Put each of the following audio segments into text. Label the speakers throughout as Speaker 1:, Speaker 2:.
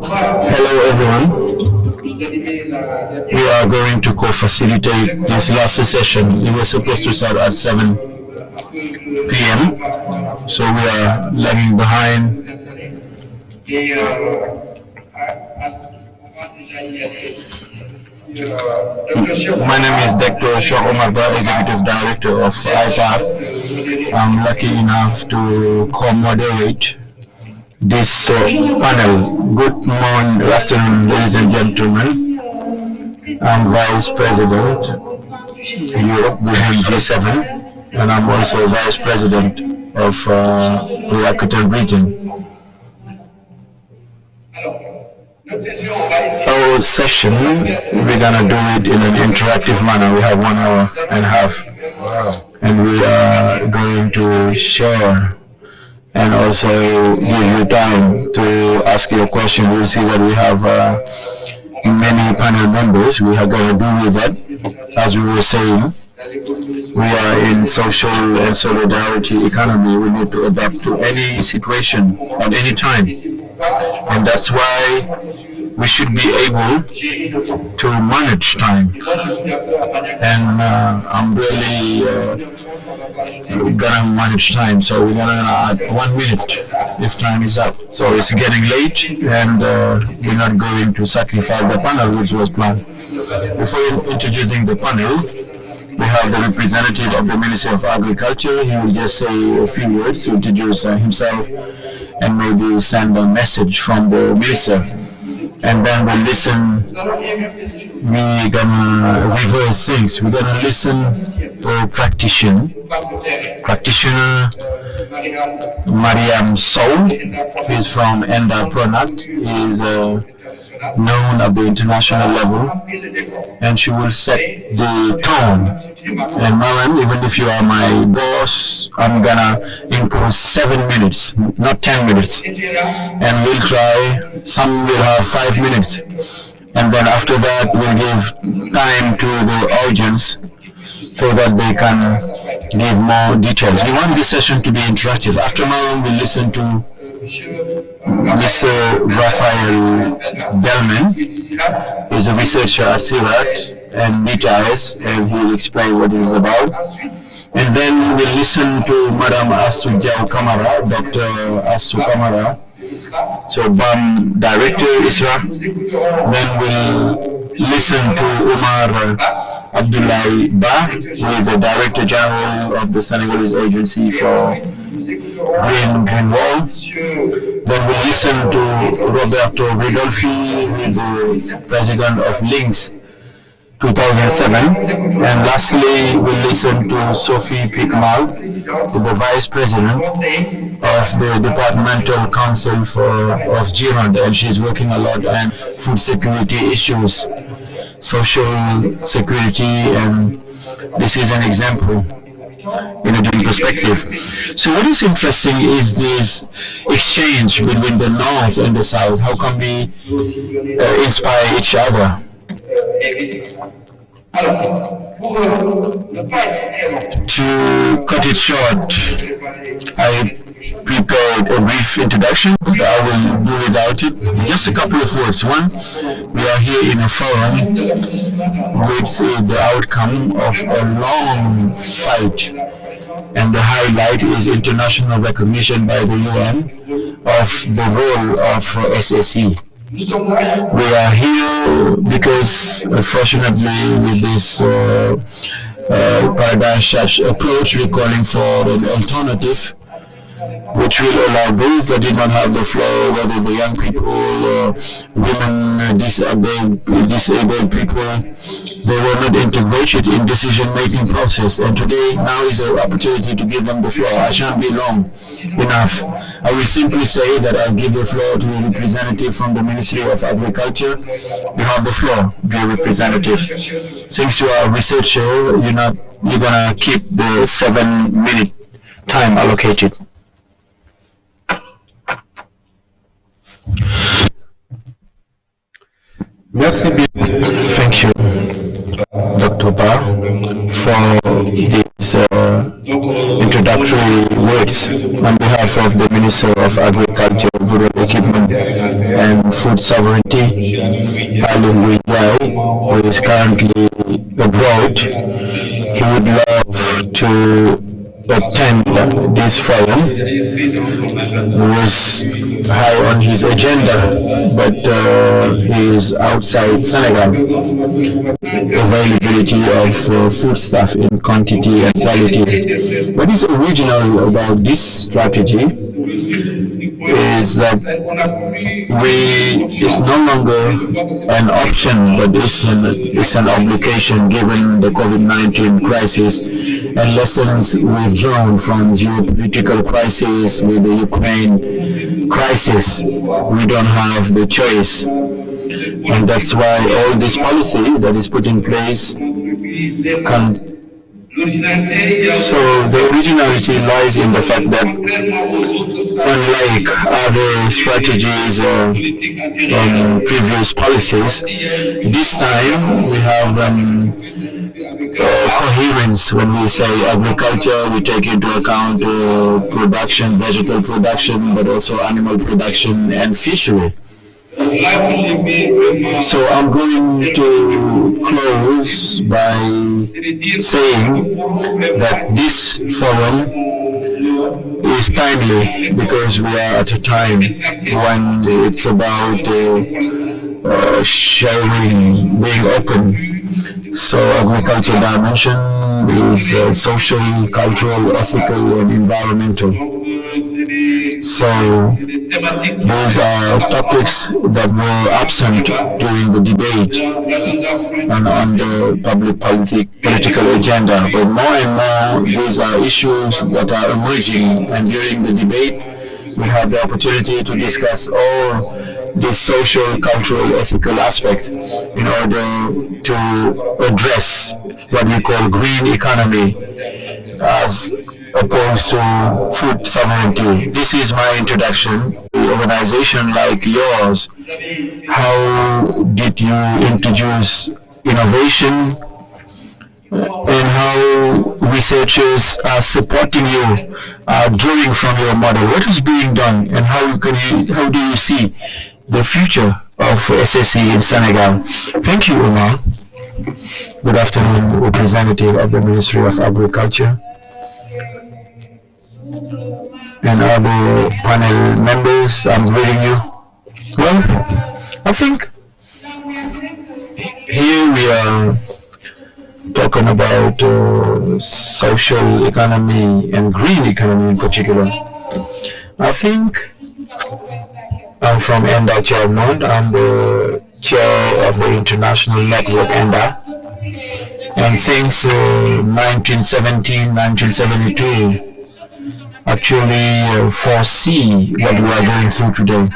Speaker 1: Hello everyone. We are going to co-facilitate this last session. It was supposed to start at 7 p.m. So we are lagging behind. My name is Dr. Oumar, Executive Director of IPAR. I'm lucky enough to co-moderate this panel. Good morning, good afternoon, ladies and gentlemen. I'm Vice President Europe within G7, and I'm also Vice President of the Nouvelle-Aquitaine region. Our session, we're gonna do it in an interactive manner. We have 1 hour and a half, and we are going to share and also give you time to ask your question. We'll see that we have many panel members. We are going to do with that. As we were saying, we are in social and solidarity economy. We need to adapt to any situation at any time. And that's why we should be able to manage time. And I'm really gonna manage time, so we're gonna add 1 minute if time is up. So it's getting late, and we're not going to sacrifice the panel which was planned. Before introducing the panel, we have the representative of the Ministry of Agriculture. He will just say a few words to introduce himself and maybe send a message from the minister. And then we'll listen. We're gonna reverse things. We're gonna listen to practitioner Mariéme Sow. He's from Enda, Pronat. He's known at the international level, and she will set the tone. And Mariéme, even if you are my boss, I'm gonna impose 7 minutes, not 10 minutes, and we'll try. Some will have 5 minutes, and then after that we'll give time to the audience so that they can give more details. We want this session to be interactive. After Mariéme, we'll listen to Mr. Raphael Belmin. He's a researcher at CIRAD and DyTAES, and he will explain what it is about. And then we'll listen to Madam Astou Camara, Dr. Astou Camara, so BAME Director ISRA. Then we'll listen to Oumar Abdoulaye Ba, who is the Director General of the Senegalese Agency for Green Wall. Then we'll listen to Roberto Ridolfi, who is the President of Links 2007. And lastly, we'll listen to Sophie Picmal, the Vice President of the Departmental Council of GSEF, and she's working a lot on food security issues, social security, and this is an example in a different perspective. So what is interesting is this exchange between the North and the South. How can we inspire each other? To cut it short, I prepared a brief introduction. I will do without it. Just a couple of words. One, we are here in a forum which is the outcome of a long fight, and the highlight is international recognition by the UN of the role of SSE. We are here because, fortunately, with this paradigm shift approach, we're calling for an alternative which will allow those that did not have the floor, whether the young people, women, disabled people, they were not integrated in decision-making process. And today, now is an opportunity to give them the floor. I shan't be long enough. I will simply say that I'll give the floor to a representative from the Ministry of Agriculture. You have the floor, dear representative. Since you are a researcher, you're gonna keep the 7-minute time allocated.
Speaker 2: Merci bien.
Speaker 1: Thank you, Dr. Ba, for these introductory words on behalf of the Minister of Agriculture, Rural Equipment and food sovereignty, Alun who is currently abroad. He would love to attend this forum. It was high on his agenda, but he is outside Senegal. Availability of foodstuff in quantity and quality. What is original about this strategy is that it's no longer an option, but it's an obligation given the COVID-19 crisis and lessons we've drawn from geopolitical crisis with the Ukraine crisis. We don't have the choice. And that's why all this policy that is put in place so the originality lies in the fact that unlike other strategies and previous policies, this time we have coherence. When we say agriculture, we take into account production, vegetable production, but also animal production and fishery. So I'm going to close by saying that this forum is timely because we are at a time when it's about sharing, being open. So agriculture dimension is social, cultural, ethical, and environmental. So those are topics that were absent during the debate and on the public political agenda. But more and more, these are issues that are emerging, and during the debate, we have the opportunity to discuss all the social, cultural, ethical aspects in order to address what we call green economy as opposed to food sovereignty. This is my introduction. An organization like yours, how did you introduce innovation and how researchers are supporting you, drawing from your model? What is being done and how do you see the future of SSE in Senegal? Thank you, Oumar. Good afternoon, representative of the Ministry of Agriculture and other panel members. I'm greeting you. Well, I think here we are talking about social economy and green economy in particular. I think I'm from Enda Chairman. I'm the chair of the international network Enda. And since 1917, 1972, actually foresee what we are going through today.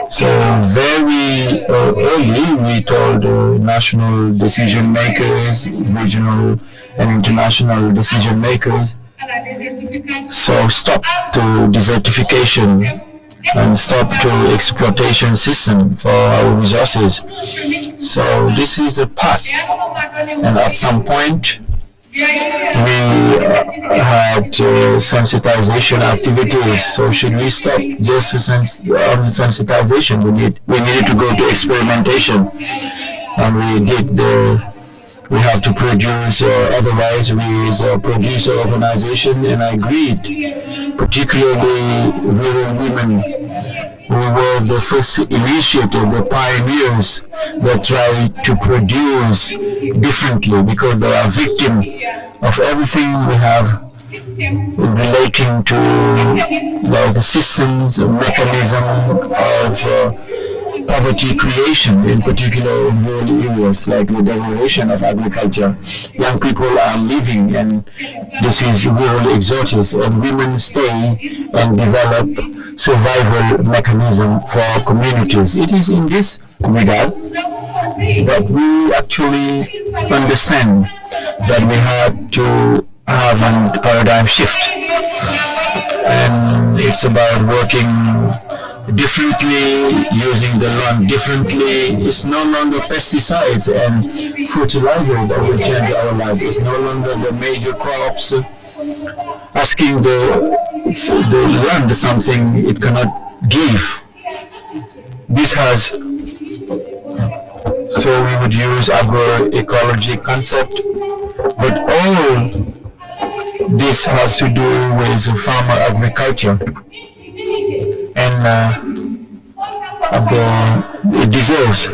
Speaker 1: So very early we told national decision makers, regional and international decision makers, so stop to desertification and stop to exploitation system for our resources. So this is a path, and at some point we had sensitization activities. So should we stop just sensitization? We needed to go to experimentation, and we did we have to produce, otherwise we is a producer organization, and I agreed, particularly rural women who were the first initiative, the pioneers that tried to produce differently because they are victims of everything we have relating to like systems, mechanism of poverty creation, in particular in rural areas, like the degradation of agriculture. Young people are living, and this is rural exodus, and women stay and develop survival mechanism for communities. It is in this regard that we actually understand that we had to have a paradigm shift, and it's about working differently, using the land differently. It's no longer pesticides and fertilizer that will change our life. It's no longer the major crops asking the land something it cannot give. This has, so we would use agroecologic concept, but all this has to do with farmer agriculture, and it deserves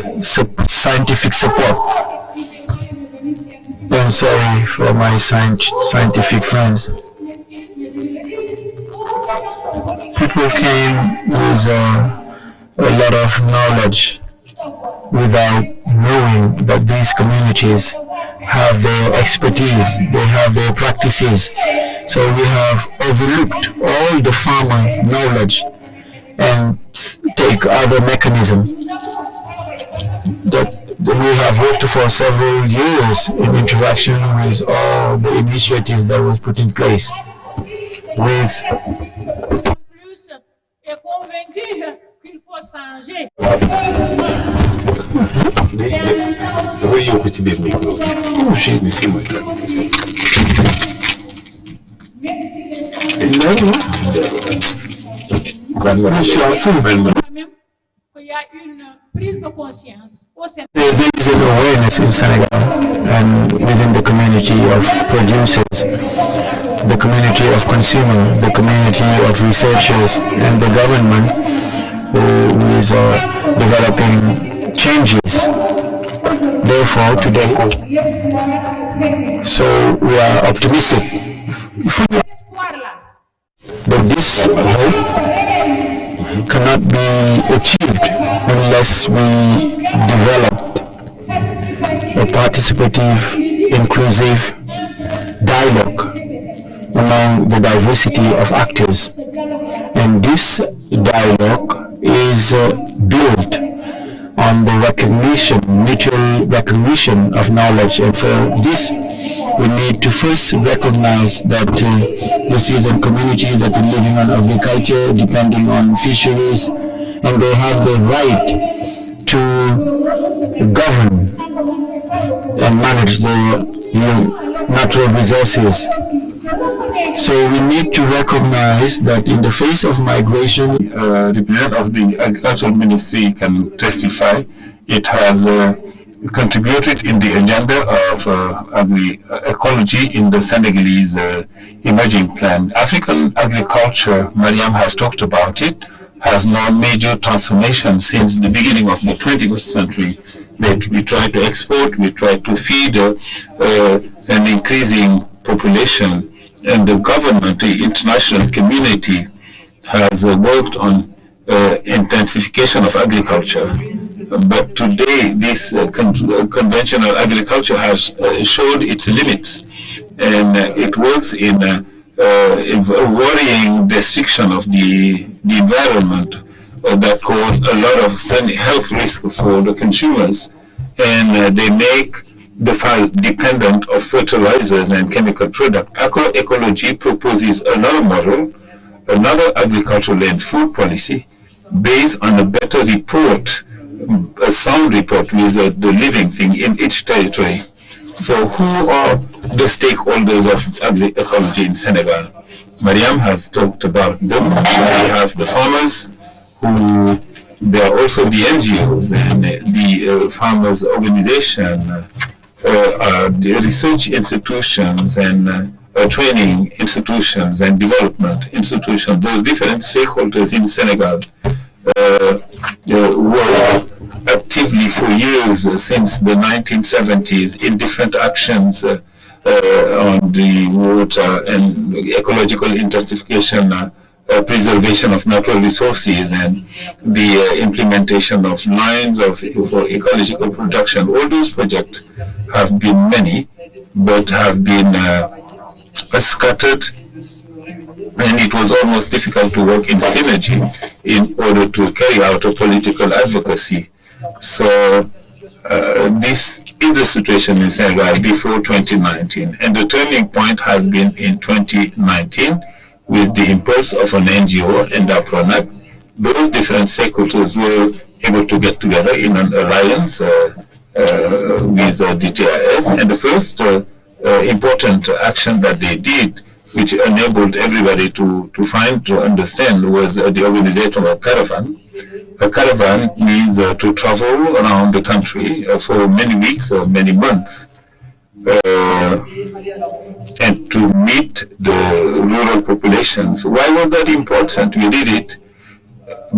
Speaker 1: scientific support. I'm sorry for my scientific friends. People came with a lot of knowledge without knowing that these communities have their expertise, they have their practices. So we have overlooked all the farmer knowledge and take other mechanisms that we have worked for several years in interaction with all the initiatives that was put in place with there is an awareness in Senegal and within the community of producers, the community of consumers, the community of researchers, and the government who is developing changes. Therefore, today, so we are optimistic. But this hope cannot be achieved unless we develop a participative, inclusive dialogue among the diversity of actors. And this dialogue is built on the recognition, mutual recognition of knowledge. And for this, we need to first recognize that this is a community that is living on agriculture, depending on fisheries, and they have the right to govern and manage their natural resources. So we need to recognize that in the face of migration,
Speaker 2: representative of the Agricultural Ministry can testify, it has contributed in the agenda of agroecology in the Senegalese emerging plan. African agriculture, Mariéme has talked about it, has known major transformation since the beginning of the 21st century. That we try to export, we try to feed an increasing population, and the government, the international community, has worked on intensification of agriculture. But today, this conventional agriculture has showed its limits, and it works in a worrying destruction of the environment that cause a lot of health risk for the consumers, and they make the farm dependent of fertilizers and chemical products. Agroecology proposes another model, another agricultural and food policy based on a better report, a sound report with the living thing in each territory. So who are the stakeholders of agroecology in Senegal? Mariéme has talked about them. We have the farmers, who there are also the NGOs and the farmers' organization, the research institutions and training institutions and development institutions. Those different stakeholders in Senegal were actively for years since the 1970s in different actions on the water and ecological intensification, preservation of natural resources, and the implementation of lines for ecological production. All those projects have been many, but have been scattered, and it was almost difficult to work in synergy in order to carry out a political advocacy. So this is the situation in Senegal before 2019, and the turning point has been in 2019 with the impulse of an NGO, Enda Pronat. Those different stakeholders were able to get together in an alliance with DyTAES, and the first important action that they did, which enabled everybody to understand, was the organization of Caruhel, A caravan means to travel around the country for many weeks or many months and to meet the rural populations. Why was that important? We did it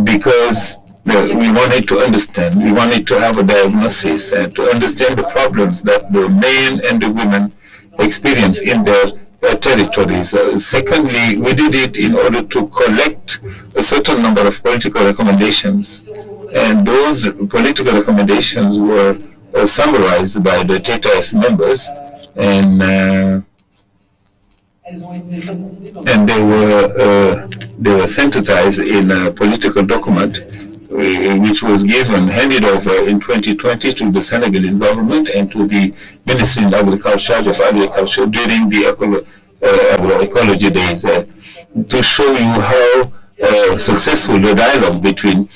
Speaker 2: because we wanted to understand, we wanted to have a diagnosis and to understand the problems that the men and the women experience in their territories. Secondly, we did it in order to collect a certain number of political recommendations, and those political recommendations were summarized by the DyTAES members, and they were synthesized in a political document which was handed over in 2020 to the Senegalese government and to the Ministry of Agriculture of Agriculture during the Agroécologie days, to show you how successful the dialogue between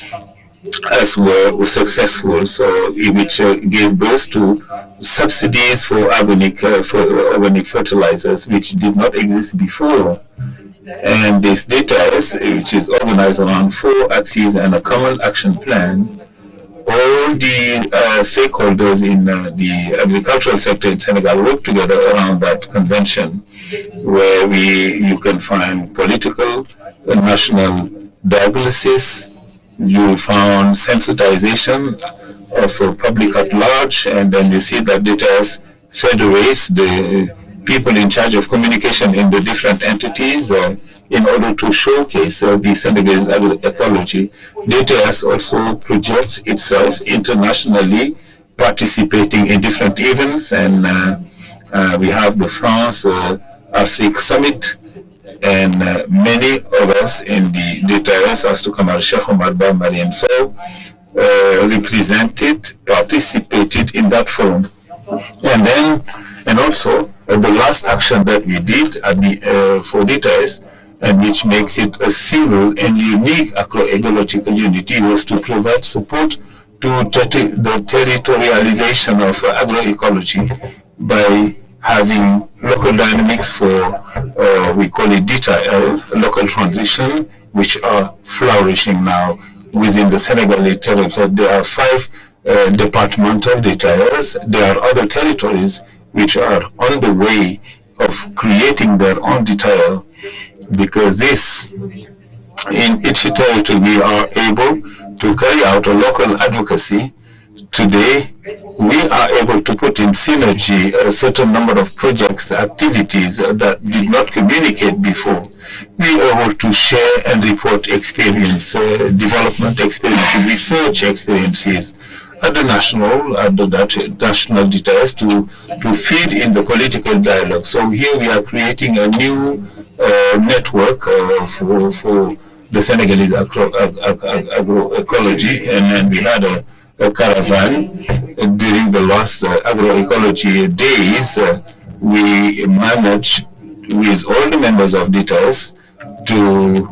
Speaker 2: us were successful, so which gave birth to subsidies for organic fertilizers, which did not exist before. And this DyTAES, which is organized around 4 axes and a common action plan, all the stakeholders in the agricultural sector in Senegal work together around that convention, where you can find political, national diagnosis, you found sensitization of public at large, and then you see that DyTAES federates the people in charge of communication in the different entities in order to showcase the Senegalese agroecology. DyTAES also projects itself internationally, participating in different events, and we have the France Afrique Summit, and many of us in the DyTAES, Astou, Camara, Cheikh, Oumar, Mariéme, represented, participated in that forum. And also the last action that we did at for DyTAES, and which makes it a single and unique agroecological unity, was to provide support to the territorialization of agroecology by having local dynamics for, we call it DyTAES, local transition, which are flourishing now within the Senegalese territory. There are 5 departmental DyTAES. There are other territories which are on the way of creating their own DyTAES, because in each territory we are able to carry out a local advocacy. Today, we are able to put in synergy a certain number of projects, activities that did not communicate before. We are able to share and report experience, development experience, research experiences at the national DyTAES to feed in the political dialogue. So here we are creating a new network for the Senegalese agroecology, and then we had a caravan during the last agroecology days. We managed with all the members of DyTAES to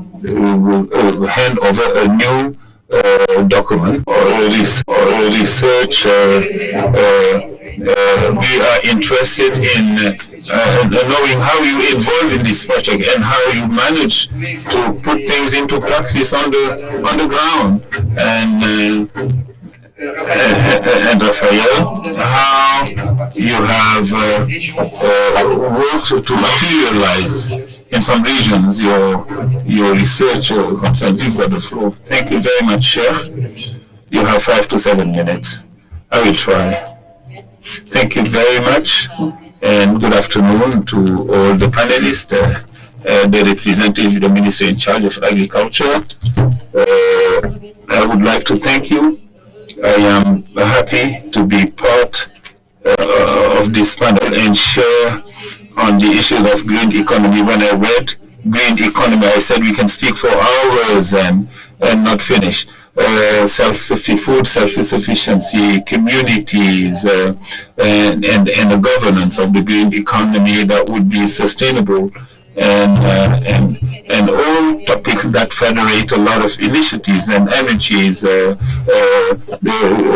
Speaker 2: hand over a new document or research. We are interested in knowing how you involve in this project and how you manage to put things into practice on the ground. And Raphael, how you have worked to materialize in some regions your research concerns. You've got the floor. Thank you very much, Cheikh. You have 5 to 7 minutes. I will try. Thank you very much, and good afternoon to all the panelists, the representative of the Ministry in charge of Agriculture. I would like to thank you. I am happy to be part of this panel and share on the issue of green economy. When I read green economy, I said we can speak for hours and not finish. Food self-sufficiency, communities, and the governance of the green economy that would be sustainable and all topics that federate a lot of initiatives and energies,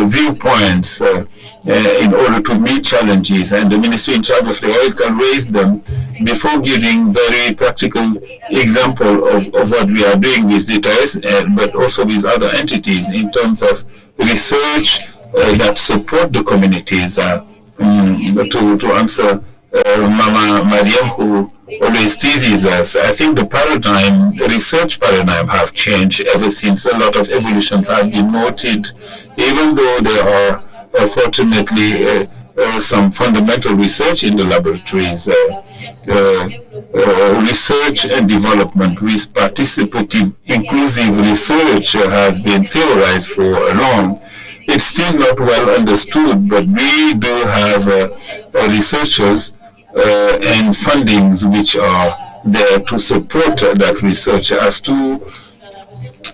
Speaker 2: viewpoints in order to meet challenges. And the ministry in charge of the oil can raise them before giving very practical example of what we are doing with DyTAES, but also with other entities in terms of research that support the communities. To answer Mama Mariéme, who always teases us, I think the paradigm, the research paradigm have changed ever since. A lot of evolutions have been noted, even though there are fortunately some fundamental research in the laboratories. Research and development with participative, inclusive research has been theorized for long. It's still not well understood, but we do have researchers and fundings which are there to support that research. Astou,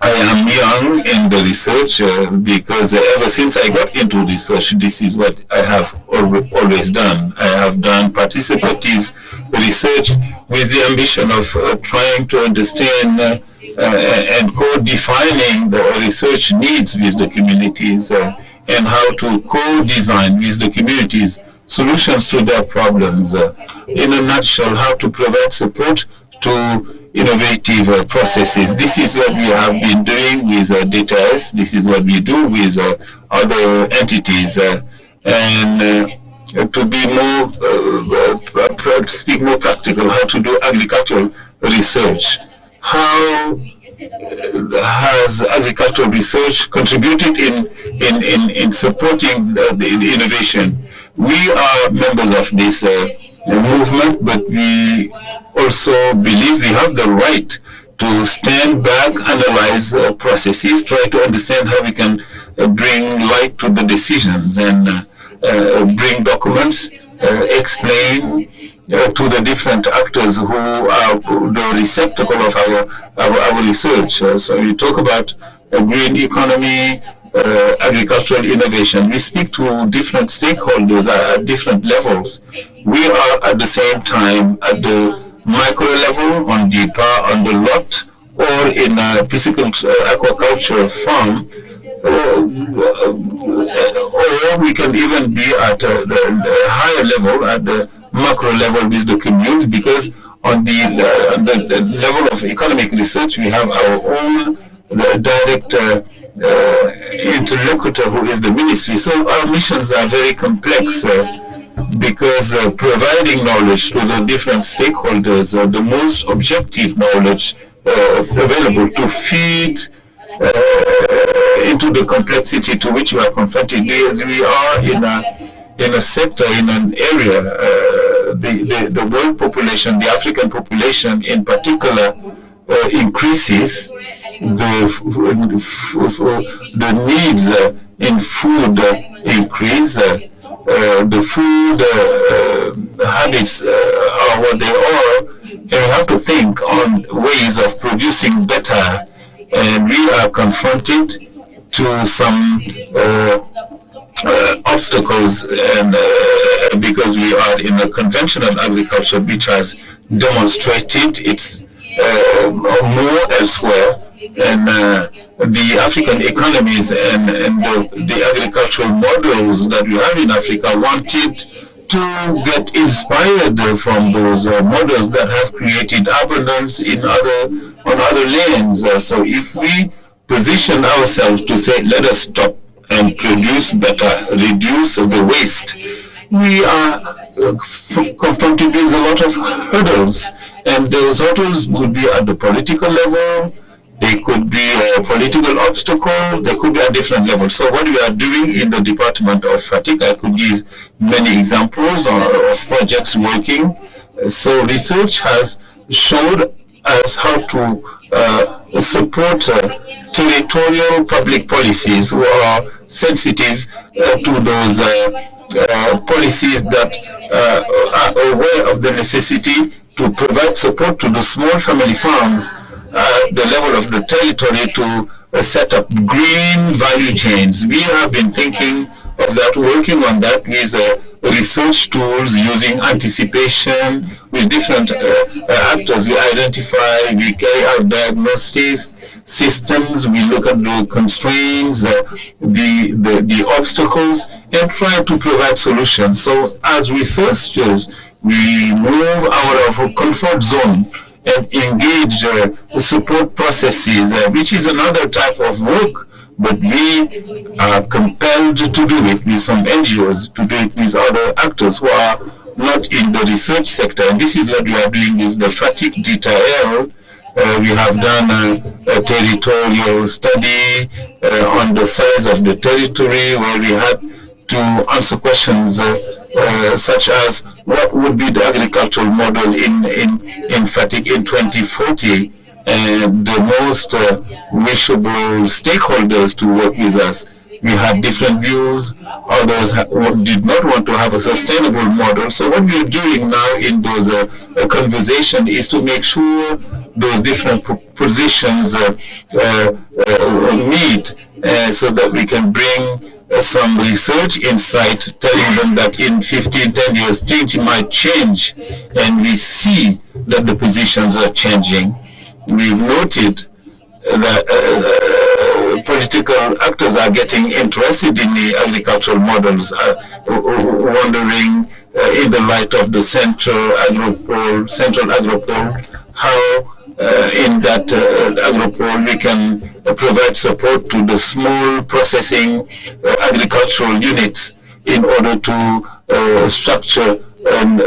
Speaker 2: I am young in the research because ever since I got into research, this is what I have always done. I have done participative research with the ambition of trying to understand and co-defining the research needs with the communities and how to co-design with the communities solutions to their problems. In a nutshell, how to provide support to innovative processes. This is what we have been doing with DyTAES. This is what we do with other entities. And to be more, to speak more practical, how to do agricultural research. How has agricultural research contributed in supporting the innovation? We are members of this movement, but we also believe we have the right to stand back, analyze processes, try to understand how we can bring light to the decisions and bring documents, explain to the different actors who are the receptacle of our research. So we talk about green economy, agricultural innovation. We speak to different stakeholders at different levels. We are at the same time at the micro level, on the IPAR, on the lot, or in a physical aquaculture farm, or we can even be at the higher level, at the macro level with the community, because on the level of economic research, we have our own direct interlocutor who is the ministry. So our missions are very complex because providing knowledge to the different stakeholders, the most objective knowledge available to feed into the complexity to which we are confronted. As we are in a sector, in an area, the world population, the African population in particular, increases. The needs in food increase. The food habits are what they are, and we have to think on ways of producing better. And we are confronted to some obstacles, and because we are in a conventional agriculture which has demonstrated its more elsewhere, and the African economies and the agricultural models that we have in Africa wanted to get inspired from those models that have created abundance on other lands. So if we position ourselves to say, let us stop and produce better, reduce the waste, we are confronted with a lot of hurdles. And those hurdles would be at the political level, they could be a political obstacle, they could be at different levels. So what we are doing in the Department of FATIC, I could give many examples of projects working. So research has showed us how to support territorial public policies who are sensitive to those policies that are aware of the necessity to provide support to the small family farms at the level of the territory to set up green value chains. We have been thinking of that, working on that with research tools, using anticipation with different actors. We identify, we carry out diagnostics systems, we look at the constraints, the obstacles, and try to provide solutions. So as researchers, we move out of a comfort zone and engage support processes, which is another type of work, but we are compelled to do it with some NGOs, to do it with other actors who are not in the research sector. And this is what we are doing is the fatigue DyTAES. We have done a territorial study on the size of the territory, where we had to answer questions such as what would be the agricultural model in fatigue in 2040, and the most wishable stakeholders to work with us. We had different views. Others did not want to have a sustainable model. So what we are doing now in those conversations is to make sure those different positions meet, so that we can bring some research insight telling them that in 15, 10 years things might change, and we see that the positions are changing. We've noted that political actors are getting interested in the agricultural models, wondering in the light of the central Agricole, how in that Agricole we can provide support to the small processing agricultural units in order to structure an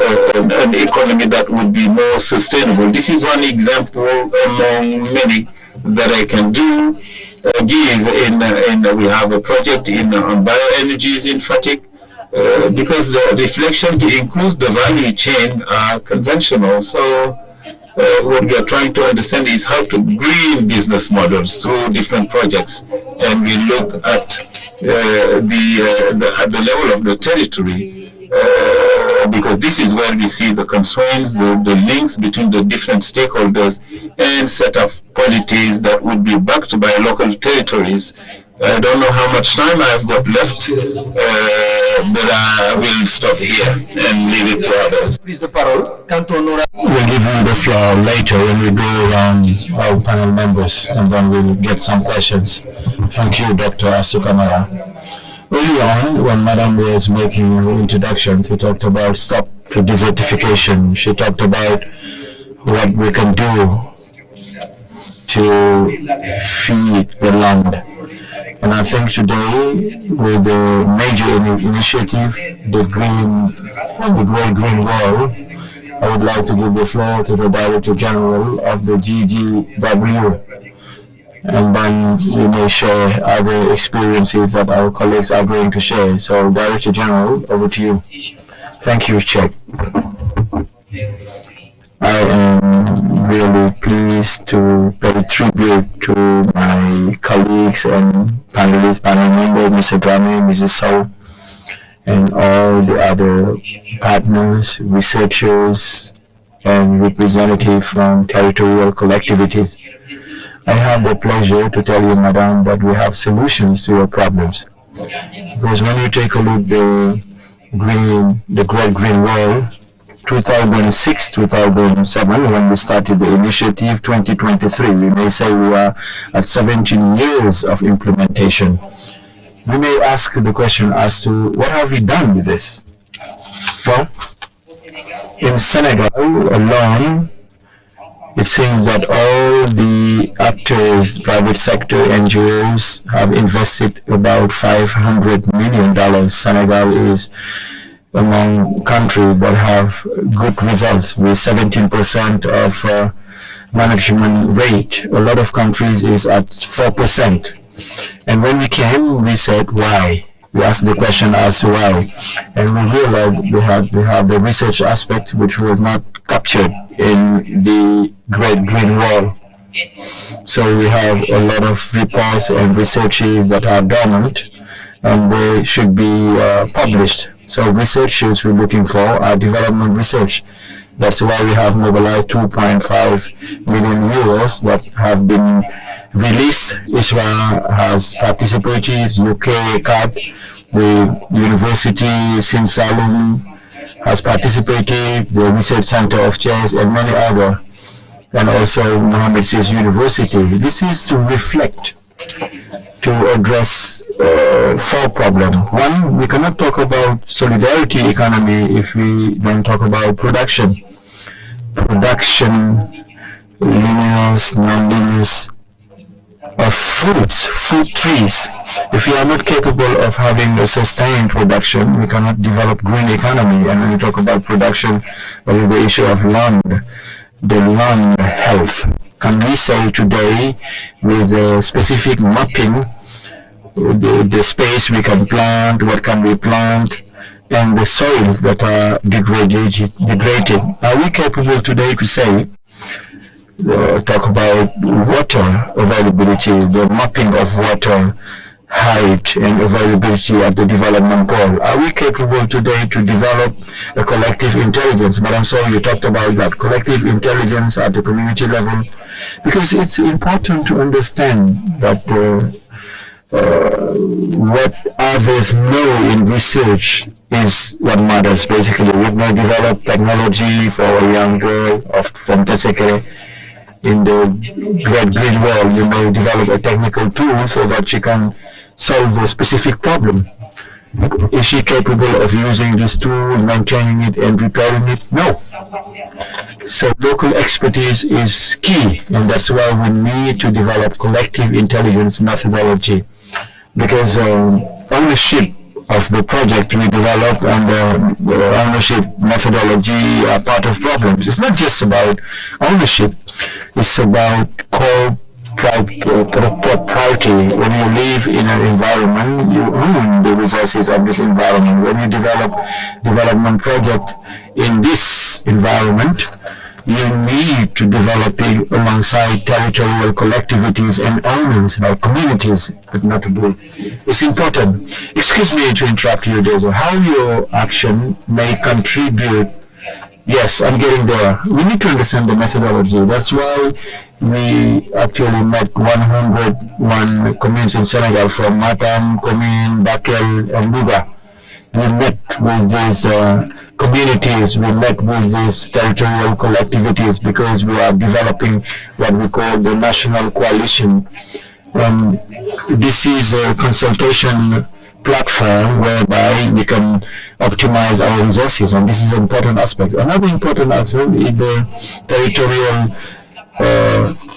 Speaker 2: economy that would be more sustainable. This is one example among many that I can give. We have a project on bioenergies in fatigue, because the reflection to include the value chain are conventional. So what we are trying to understand is how to green business models through different projects, and we look at the level of the territory, because this is where we see the constraints, the links between the different stakeholders, and set up policies that would be backed by local territories. I don't know how much time I've got left, but I will stop here and leave it to others.
Speaker 1: We'll give you the floor later when we go around our panel members, and then we'll get some questions. Thank you, Dr. Astou Camara. Early on, when Madam was making her introduction, she talked about stop to desertification. She talked about what we can do to feed the land. And I think today, with the major initiative, the Great Green Wall, I would like to give the floor to the Director General of the GGW, and then we may share other experiences that our colleagues are going to share. So, Director General, over to you. Thank you, Cheikh. I am really pleased to pay tribute to my colleagues and panelists, panel members, Mr. Drame, Mrs. Sow, and all the other partners, researchers, and representatives from territorial collectivities. I have the pleasure to tell you, Madam, that we have solutions to your problems. Because when you take a look at the Great Green Wall, 2006-2007, when we started the initiative, 2023, we may say we are at 17 years of implementation. We may ask the question as to what have we done with this? Well, in Senegal alone, it seems that all the actors, private sector, NGOs, have invested about $500 million. Senegal is among countries that have good results with 17% of management rate. A lot of countries is at 4%. And when we came, we said, why? We asked the question as to why. And we realized we have the research aspect which was not captured in the Great Green Wall. So we have a lot of reports and researches that are dormant, and they should be published. So researchers we're looking for are development research. That's why we have mobilized 2.5 million euros that have been released. ISRA has participated, UK, CAD, The University Sinsalum has participated, the Research Center of Chess, and many other, and also Mohammed VI University. This is to reflect, to address 4 problems. One, we cannot talk about solidarity economy if we don't talk about production. Production, linears, non-linears, of fruits, fruit trees. If we are not capable of having a sustained production, we cannot develop green economy. And when we talk about production, there is the issue of land, the land health. Can we say today, with a specific mapping, the space we can plant, what can we plant, and the soils that are degraded? Are we capable today to say, talk about water availability, the mapping of water height and availability at the development pole? Are we capable today to develop a collective intelligence? But I'm sorry, you talked about that collective intelligence at the community level, because it's important to understand that what others know in research is what matters. Basically, we may develop technology for a young girl from Tesekere in the Great Green Wall. You may develop a technical tool so that she can solve a specific problem. Is she capable of using this tool, maintaining it, and repairing it? No. So local expertise is key, and that's why we need to develop collective intelligence methodology, because ownership of the project we develop and the ownership methodology are part of problems. It's not just about ownership, it's about propriety. When you live in an environment, you own the resources of this environment. When you develop development project in this environment, you need to develop it alongside territorial collectivities and owners, like communities, but notably. It's important. Excuse me to interrupt you, Dezo. How your action may contribute. Yes, I'm getting there. We need to understand the methodology. That's why we actually met 101 communes in Senegal, from Matam, Commune, Bakel, and Louga. We met with these communities, we met with these territorial collectivities, because we are developing what we call the national coalition. This is a consultation platform whereby we can optimize our resources, and this is an important aspect. Another important aspect is the territorial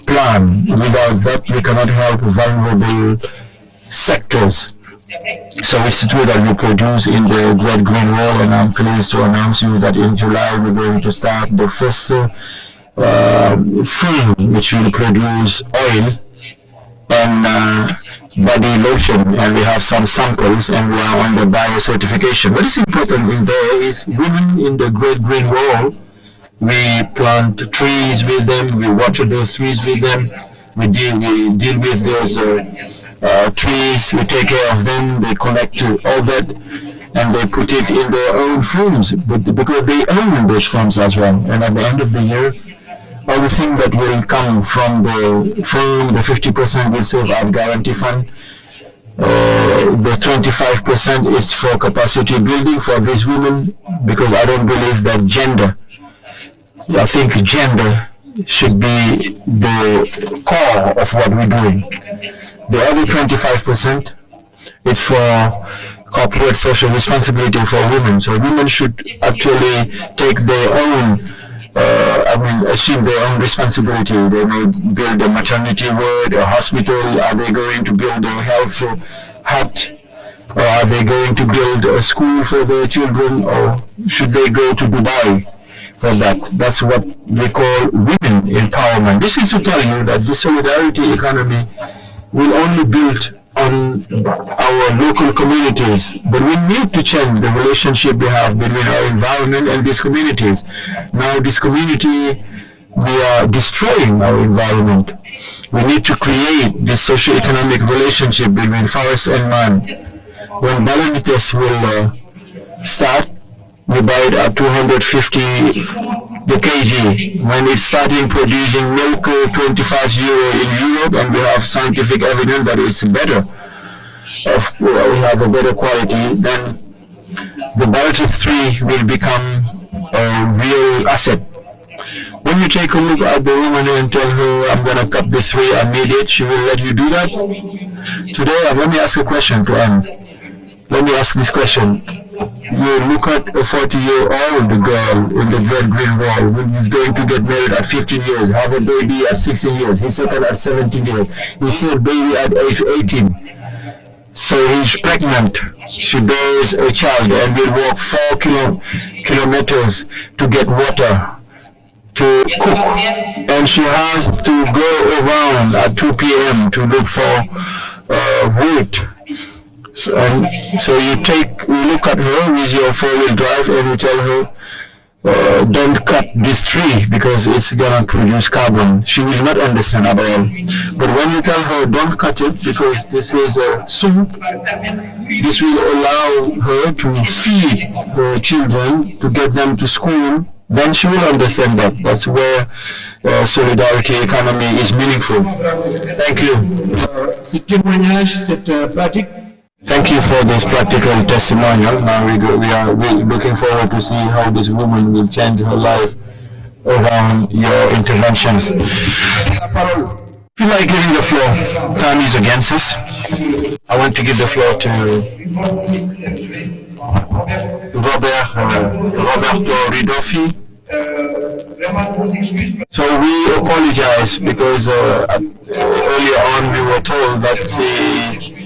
Speaker 1: plan. Without that, we cannot help vulnerable sectors. So it's true that we produce in the Great Green Wall, and I'm pleased to announce you that in July we're going to start the first film which will produce oil and body lotion, and we have some samples, and we are on the biocertification. What is important in there is women in the Great Green Wall. We plant trees with them, we water those trees with them, we deal with those trees, we take care of them, they collect all that, and they put it in their own farms, because they own those farms as well. And at the end of the year, all the things that will come from the farm, the 50% will serve as guarantee fund, the 25% is for capacity building for these women, because I don't believe that I think gender should be the core of what we're doing. The other 25% is for corporate social responsibility for women. So women should actually take their own, assume their own responsibility. They may build a maternity ward, a hospital. Are they going to build a health hut? Or are they going to build a school for their children? Or should they go to Dubai for that? That's what we call women empowerment. This is to tell you that the solidarity economy will only build on our local communities, but we need to change the relationship we have between our environment and these communities. Now this community, we are destroying our environment. We need to create this socio-economic relationship between forest and man. When Belmin will start, we buy it at 250 the kg. When it's starting producing milk, €25 in Europe, and we have scientific evidence that it's better. has a better quality, then the Barata 3 will become a real asset. When you take a look at the woman and tell her, I'm going to cut this way and need it, she will let you do that. Today, let me ask a question to Em. Let me ask this question. You look at a 40-year-old girl in the red green wall who is going to get married at 15 years, have a baby at 16 years, his second at 17 years, his third baby at age 18. So he's pregnant, she bears a child and will walk 4 kilometers to get water to cook, and she has to go around at 2 p.m. to look for wood. So you look at her with your 4-wheel drive and you tell her, don't cut this tree because it's gonna produce carbon. She will not understand at all. But when you tell her, don't cut it because this is a soup, this will allow her to feed her children, to get them to school, then she will understand that. That's where solidarity economy is meaningful. Thank you.
Speaker 3: Ce témoignage, cette pratique.
Speaker 1: Thank you for this practical testimonial. Now we are looking forward to see how this woman will change her life around your interventions. Feel like giving the floor. Time is against us. I want to give the floor to Roberto Ridolfi. So we apologize because earlier on we were told that he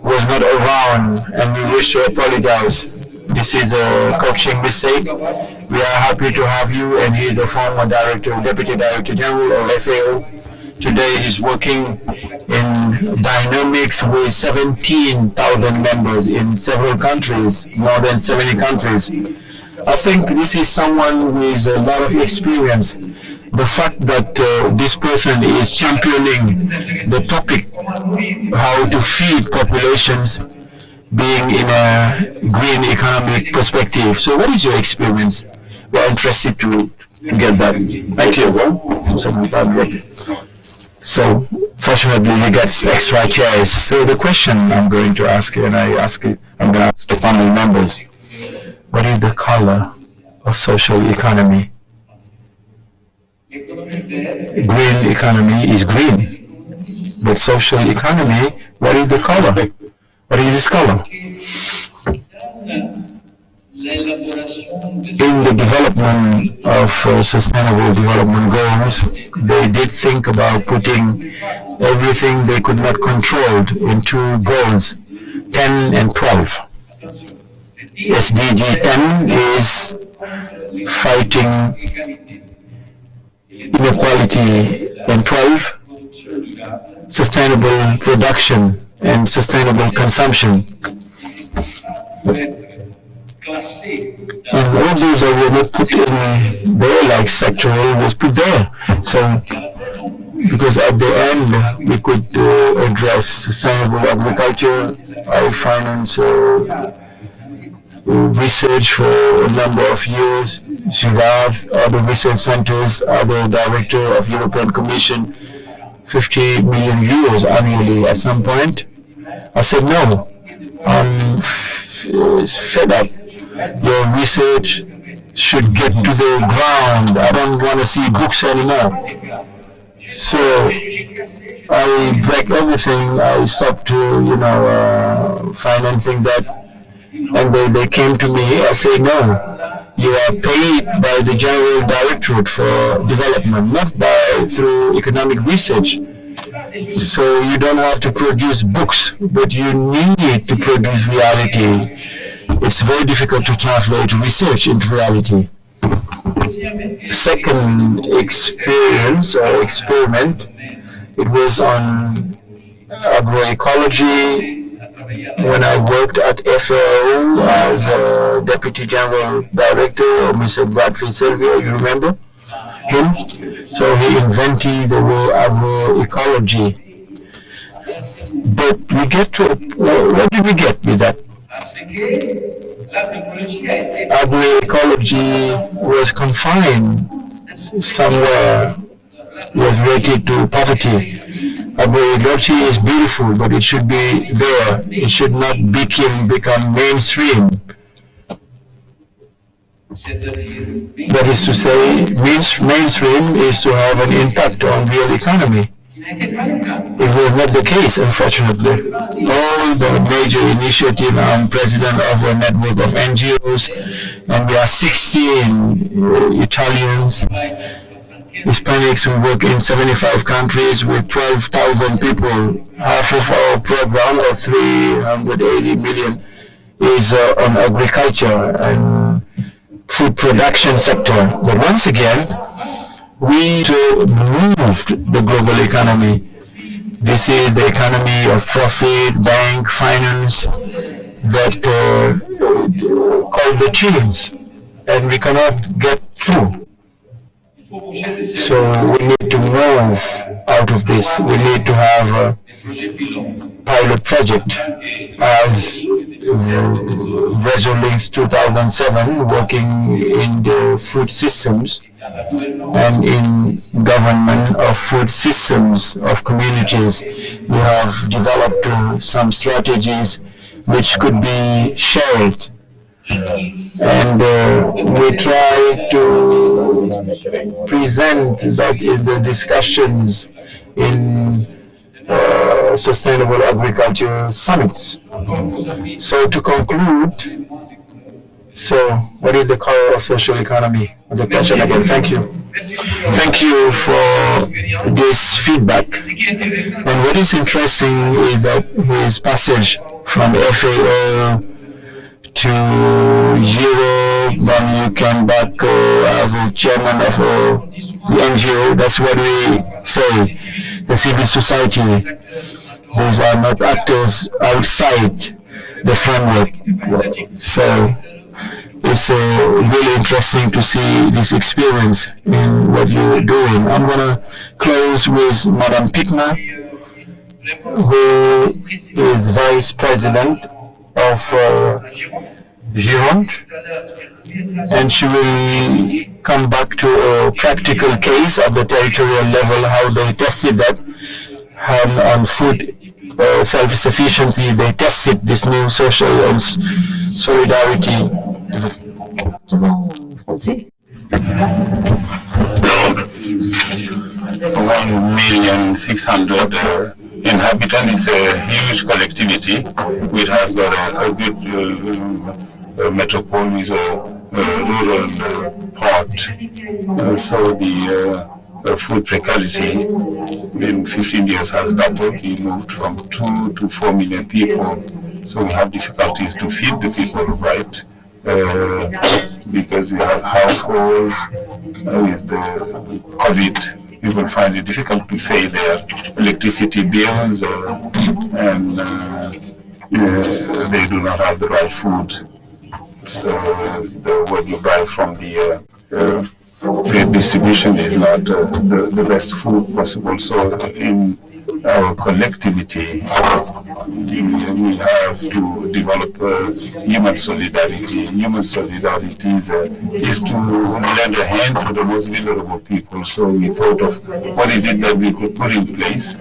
Speaker 1: was not around and we wish to apologize. This is a coaching mistake. We are happy to have you, and he is a former Deputy Director General of FAO. Today he's working in Dynamics with 17,000 members in several countries, more than 70 countries. I think this is someone with a lot of experience. The fact that this person is championing the topic, how to feed populations, being in a green economic perspective. So what is your experience? We are interested to get that. Thank you. So fortunately we got extra chairs. So the question I'm going to ask you, and I'm going to ask the panel members, what is the color of social economy? Green economy is green, but social economy, what is the color? What is this color? In the development of sustainable development goals, they did think about putting everything they could not control into goals 10 and 12. SDG 10 is fighting inequality, and 12, sustainable production and sustainable consumption. And all those that were not put in there, like sectoral, was put there. So, because at the end we could address sustainable agriculture, I finance research for a number of years. CIRAD, other research centers, other director of European Commission, 50 million euros annually at some point. I said, no, I'm fed up. Your research should get to the ground. I don't want to see books anymore. So I break everything. I stopped, financing that. And they came to me. I say, no, you are paid by the General Directorate for Development, not through economic research. So you don't have to produce books, but you need to produce reality. It's very difficult to translate research into reality. Second experience or experiment, it was on agroecology. When I worked at FAO as a Deputy General Director, Mr. Bradfield Sylvia, you remember him? So he invented the word agroecology. But we get to, what did we get with that? Agroecology was confined somewhere, was rated to poverty. Agroecology is beautiful, but it should be there. It should not become mainstream. That is to say, mainstream is to have an impact on real economy. It was not the case, unfortunately. All the major initiatives, I'm president of a network of NGOs, and we are 16 Italians, Hispanics who work in 75 countries with 12,000 people. Half of our program of 380 million is on agriculture and food production sector. But once again, we moved the global economy. This is the economy of profit, bank, finance, that call the tunes, and we cannot get through. So we need to move out of this. We need to have a pilot project as Resolinks 2007, working in the food systems and in government of food systems of communities. We have developed some strategies which could be shared, and we try to present that in the discussions in Sustainable Agriculture Summits. So to conclude, what is the core of social economy? The question again. Thank you. Thank you for this feedback. And what is interesting is that his passage from FAO to zero, then you came back as a chairman of the NGO. That's what we say, the civil society. Those are not actors outside the framework. So it's really interesting to see this experience in what you're doing. I'm going to close with Madame Pikma, who is Vice President of Gironde, and she will come back to a practical case at the territorial level, how they tested that, and on food self-sufficiency, they tested this new social and solidarity.
Speaker 2: 1,600,000 inhabitants is a huge collectivity, which has got a good metropole with a rural part. So the food precarity in 15 years has doubled. We moved from 2 to 4 million people. So we have difficulties to feed the people right, because we have households with the COVID. People find it difficult to pay their electricity bills, and they do not have the right food. So what you buy from the distribution is not the best food possible. So in our collectivity, we have to develop human solidarity. Human solidarity is to lend a hand to the most vulnerable people. So we thought of what is it that we could put in place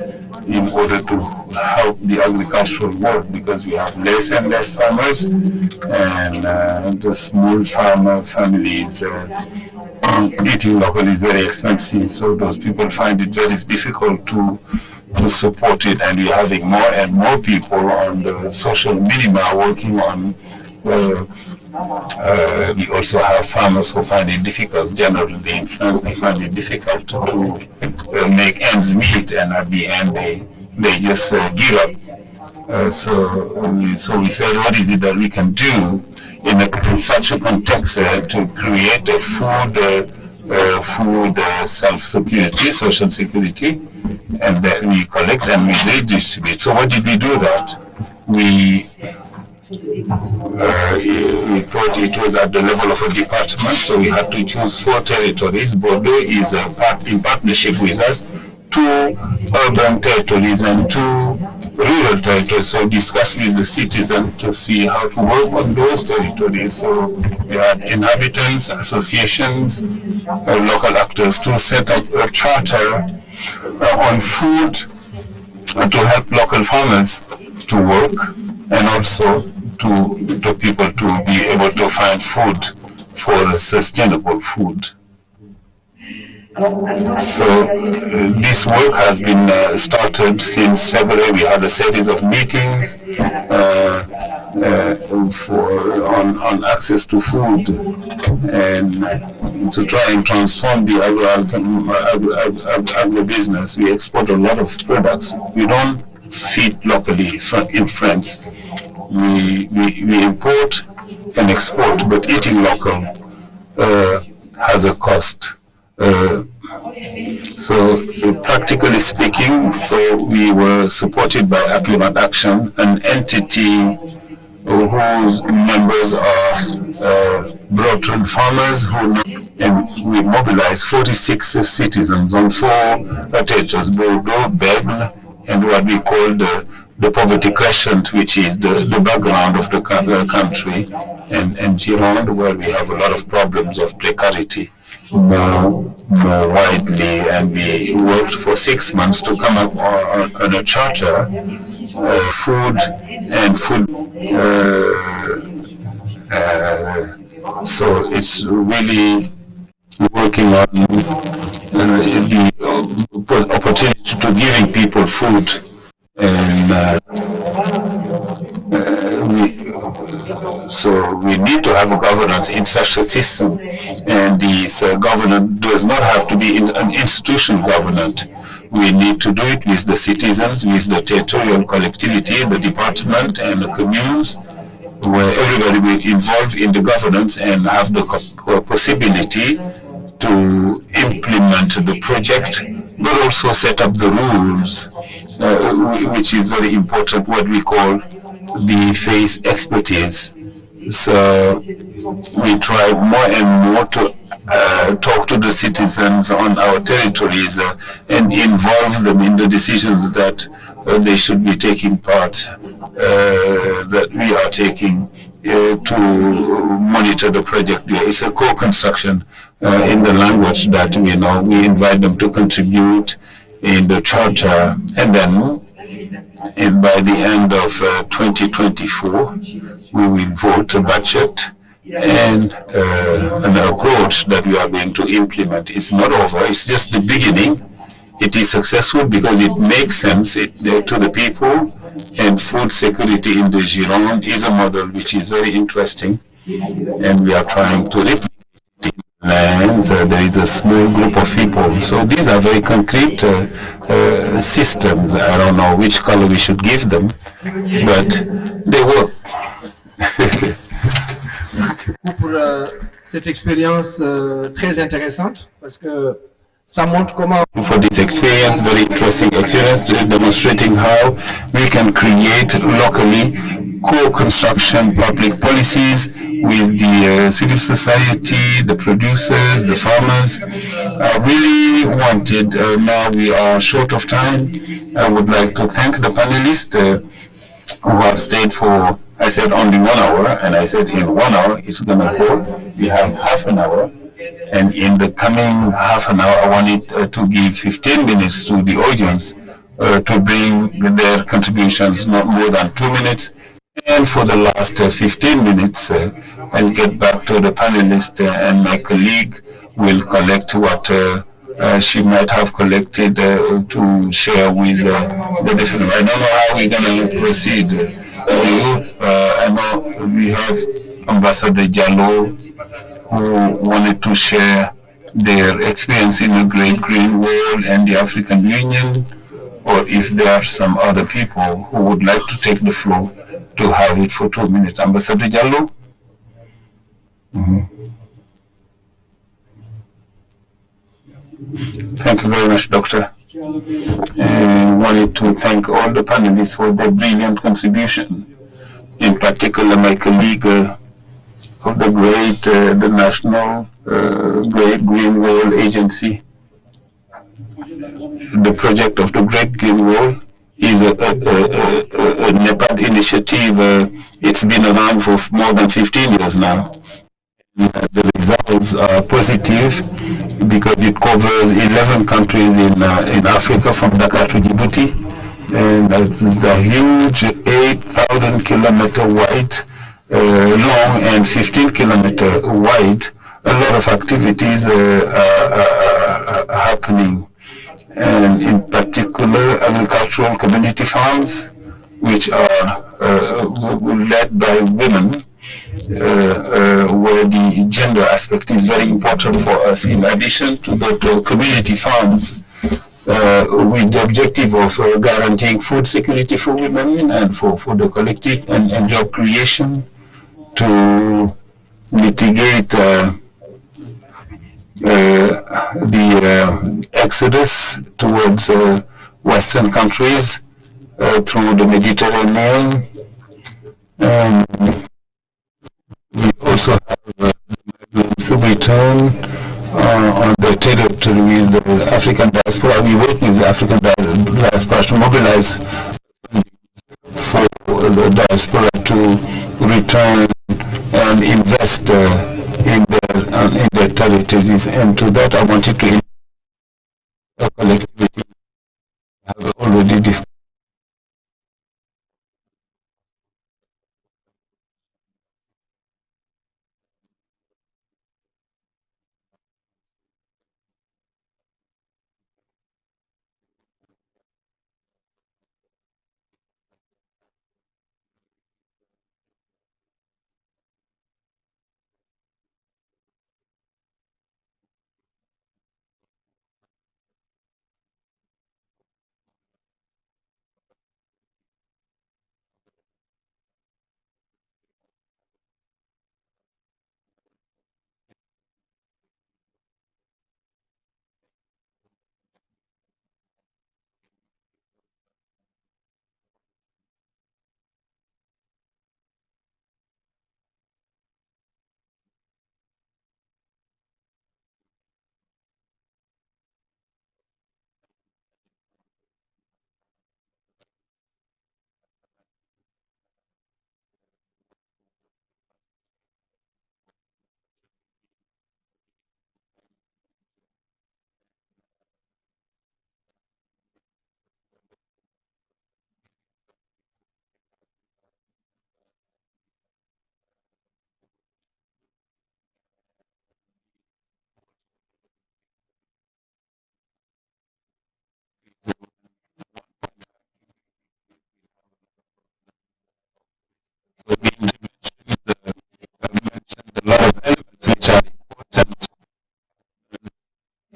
Speaker 2: in order to help the agricultural work, because we have less and less farmers, and the small farmer families. Eating local is very expensive, so those people find it very difficult to support it, and we're having more and more people on the social minima working on. We also have farmers who find it difficult, generally the influence, they find it difficult to make ends meet, and at the end they just give up. So we said, what is it that we can do in such a context to create a food self-security, social security, and that we collect and we redistribute. So what did we do that? We thought it was at the level of a department, so we had to choose 4 territories. Bordeaux is in partnership with us, 2 urban territories and 2 rural territories. So discuss with the citizens to see how to work on those territories. So we had inhabitants, associations, local actors to set up a charter on food to help local farmers to work, and also to people to be able to find food for sustainable food. So this work has been started since February. We had a series of meetings on access to food and to try and transform the agribusiness. We export a lot of products. We don't feed locally in France. We import and export, but eating local has a cost. Practically speaking, we were supported by Climate Action, an entity whose members are broadland farmers, and we mobilized 46 citizens on 4 territories: Bordeaux, Belmin, and what we call the poverty crescent, which is the background of the country, and Gironde, where we have a lot of problems of precarity more widely, and we worked for 6 months to come up on a charter, food. So it's really working on the opportunity to giving people food, and so we need to have a governance in such a system, and this governance does not have to be an institutional government. We need to do it with the citizens, with the territorial collectivity, the department, and the communes, where everybody will involve in the governance and have the possibility to implement the project, but also set up the rules, which is very important, what we call the phase expertise. So we try more and more to talk to the citizens on our territories and involve them in the decisions that they should be taking part, that we are taking to monitor the project. It's a co-construction in the language that we know. We invite them to contribute in the charter, and then by the end of 2024, we will vote a budget and an approach that we are going to implement. It's not over, it's just the beginning. It is successful because it makes sense to the people, and food security in the Gironde is a model which is very interesting, and we are trying to replicate it. And there is a small group of people. So these are very concrete systems. I don't know which color we should give them, but they work.
Speaker 3: Pour cette expérience très intéressante, parce que ça montre comment.
Speaker 2: For this experience, very interesting experience, demonstrating how we can create locally co-construction public policies with the civil society, the producers, the farmers. I really wanted, now we are short of time, I would like to thank the panelists who have stayed for, I said only 1 hour, and I said in 1 hour it's going to go. We have half an hour, and in the coming half an hour I wanted to give 15 minutes to the audience to bring their contributions, not more than 2 minutes. And for the last 15 minutes, I'll get back to the panelists, and my colleague will collect what she might have collected to share with the different. I don't know how we're going to proceed. I know we have Ambassador Diallo, who wanted to share their experience in the Great Green Wall and the African Union, or if there are some other people who would like to take the floor to have it for 2 minutes. Ambassador Diallo? Thank you very much, Doctor. I wanted to thank all the panelists for their brilliant contribution. In particular, my colleague of the National Great Green Wall Agency. The project of the Great Green Wall is a NEPAD initiative. It's been around for more than 15 years now. The results are positive because it covers 11 countries in Africa, from Dakar to Djibouti, and it's a huge 8,000 kilometer wide, long and 15 kilometer wide. A lot of activities are happening, and in particular agricultural community farms, which are led by women, where the gender aspect is very important for us, in addition to the community farms, with the objective of guaranteeing food security for women and for the collective and job creation, to mitigate the exodus towards Western countries through the Mediterranean. We also have the return on the territories, the African diaspora. We work with the African diaspora to mobilize for the diaspora to return and invest in their territories. And to that, I wanted to collectivity have already discussed.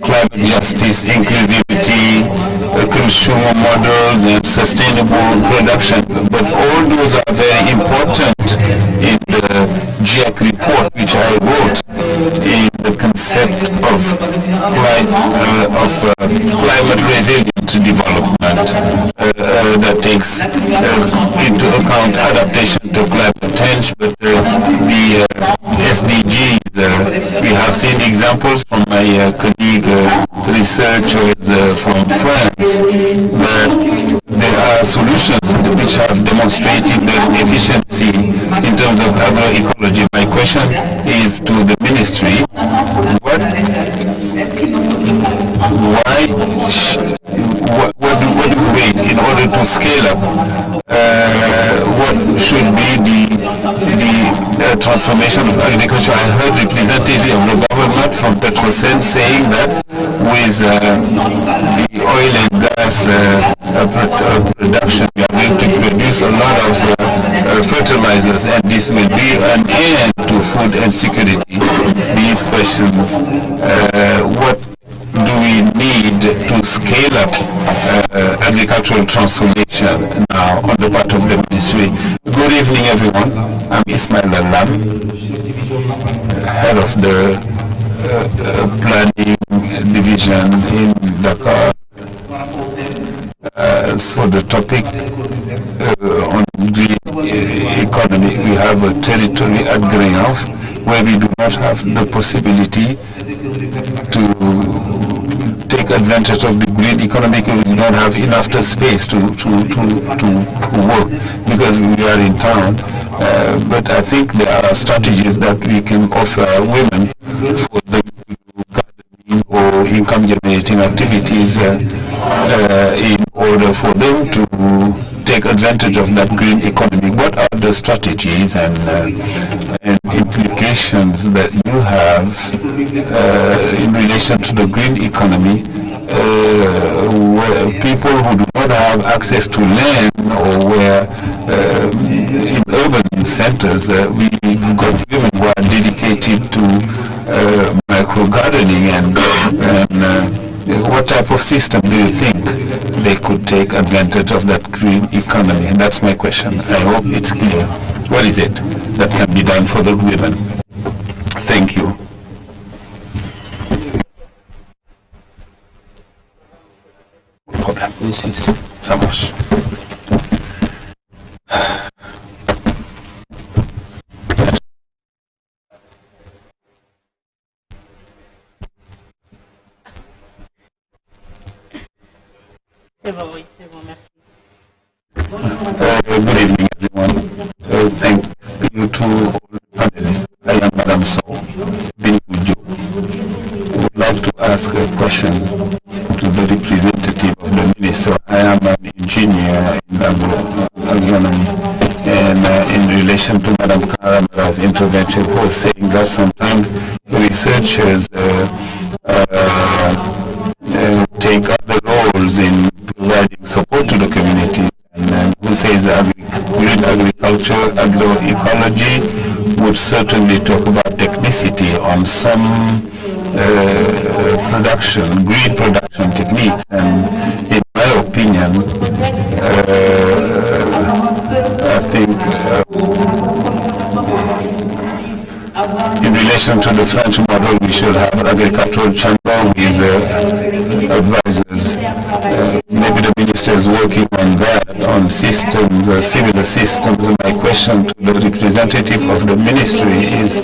Speaker 2: Climate justice, inclusivity, consumer models, and sustainable production. But all those are very important in the GIEC report, which I wrote, in the concept of climate resilient development that takes into account adaptation to climate change, but the SDGs, we have seen examples from my colleague researchers from France, that there are solutions which have demonstrated their efficiency in terms of agroecology. My question is to the ministry, what do we wait in order to scale up? What should be the transformation of agriculture? I heard representative of the government from Petrosen saying that with the oil and gas production, we are going to produce a lot of fertilizers, and this will be an end to food insecurity. These questions, what do we need to scale up agricultural transformation now on the part of the ministry? Good evening, everyone. I'm Ismail Alam, head of the planning division in Dakar. So the topic on green economy, we have a territory at Greenhouse where we do not have the possibility to take advantage of the green economy because we don't have enough space to work because we are in town. But I think there are strategies that we can offer women for them to do gardening or income generating activities in order for them to take advantage of that green economy? What are the strategies and implications that you have in relation to the green economy, where people who do not have access to land, or where in urban centers we've got women who are dedicated to micro gardening, and what type of system do you think they could take advantage of that green economy? And that's my question. I hope it's clear. What is it that can be done for the women? Thank you. No problem. This is Samash. Good evening, everyone. Thank you to all the panelists. I am Madam Sow, Binkujo. I would like to ask a question to the representative of the minister. I am an engineer in agronomy, and in relation to Madam Camara's intervention, who was saying that sometimes researchers take other roles in providing support to the communities, and who says green agriculture, agroecology would certainly talk about technicity on some green production techniques, and in my opinion, I think in relation to the French model, we should have agricultural chamber with advisors. Maybe the minister is working on that, on systems, similar systems. My question to the representative of the ministry is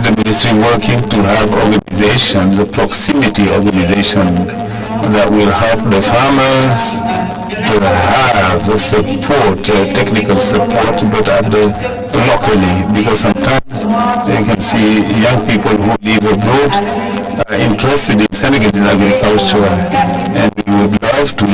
Speaker 2: the ministry working to have organizations, a proximity organization that will help the farmers to have support, technical support, but at the locally, because sometimes you can see young people who live abroad are interested in Senegalese agriculture, and we would love to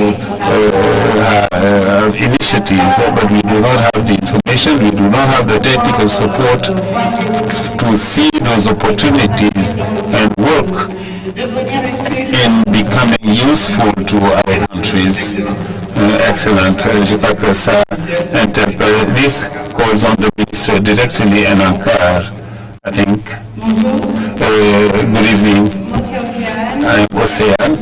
Speaker 2: have initiatives, but we do not have the information, we do not have the technical support to see those opportunities and work in becoming useful to our countries. Excellent. Je crois que ça interpelle. This calls on the minister directly and Ankara, I think. Good evening. I'm Ocean.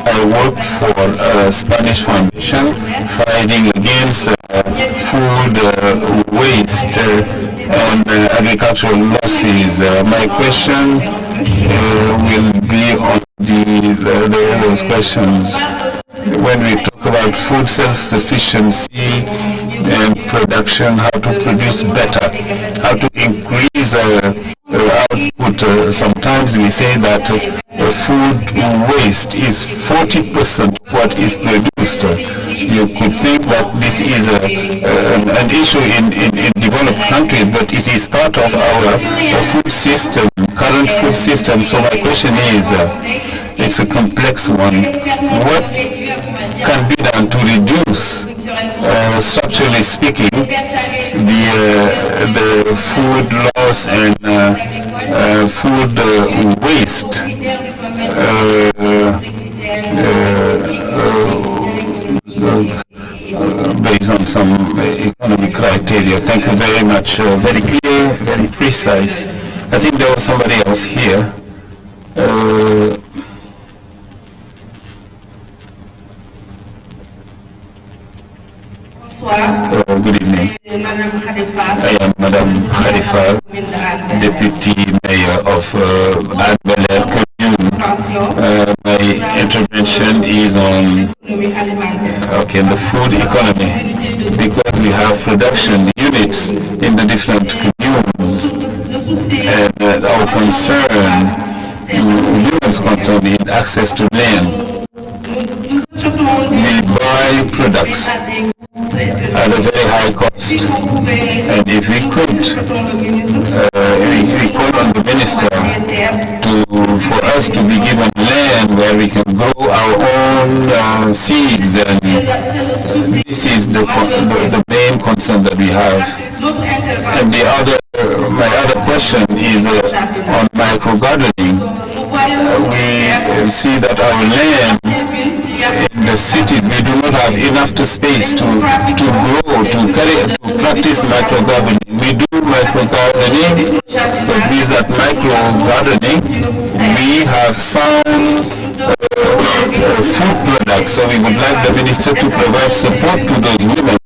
Speaker 2: I work for a Spanish foundation fighting against food waste and agricultural losses. My question will be on those questions. When we talk about food self-sufficiency and production, how to produce better, how to increase output. Sometimes we say that food waste is 40% of what is produced. You could think that this is an issue in developed countries, but it is part of our food system, current food system. So my question is, it's a complex one. What can be done to reduce, structurally speaking, the food loss and food waste based on some economic criteria? Thank you very much. Very clear, very precise. I think there was somebody else here. Good evening. I am Madame Khalifa, Deputy Mayor of Agricole Commune. My intervention is on the food economy, because we have production units in the different communes, and our concern, women's concern, in access to land. We buy products at a very high cost, and if we could, we call on the minister for us to be given land where we can grow our own seeds, and this is the main concern that we have. And my other question is on micro gardening. We see that our land in the cities, we do not have enough space to grow, to practice micro gardening. We do micro gardening, but with that micro gardening, we have some food products. So we would like the minister to provide support to those women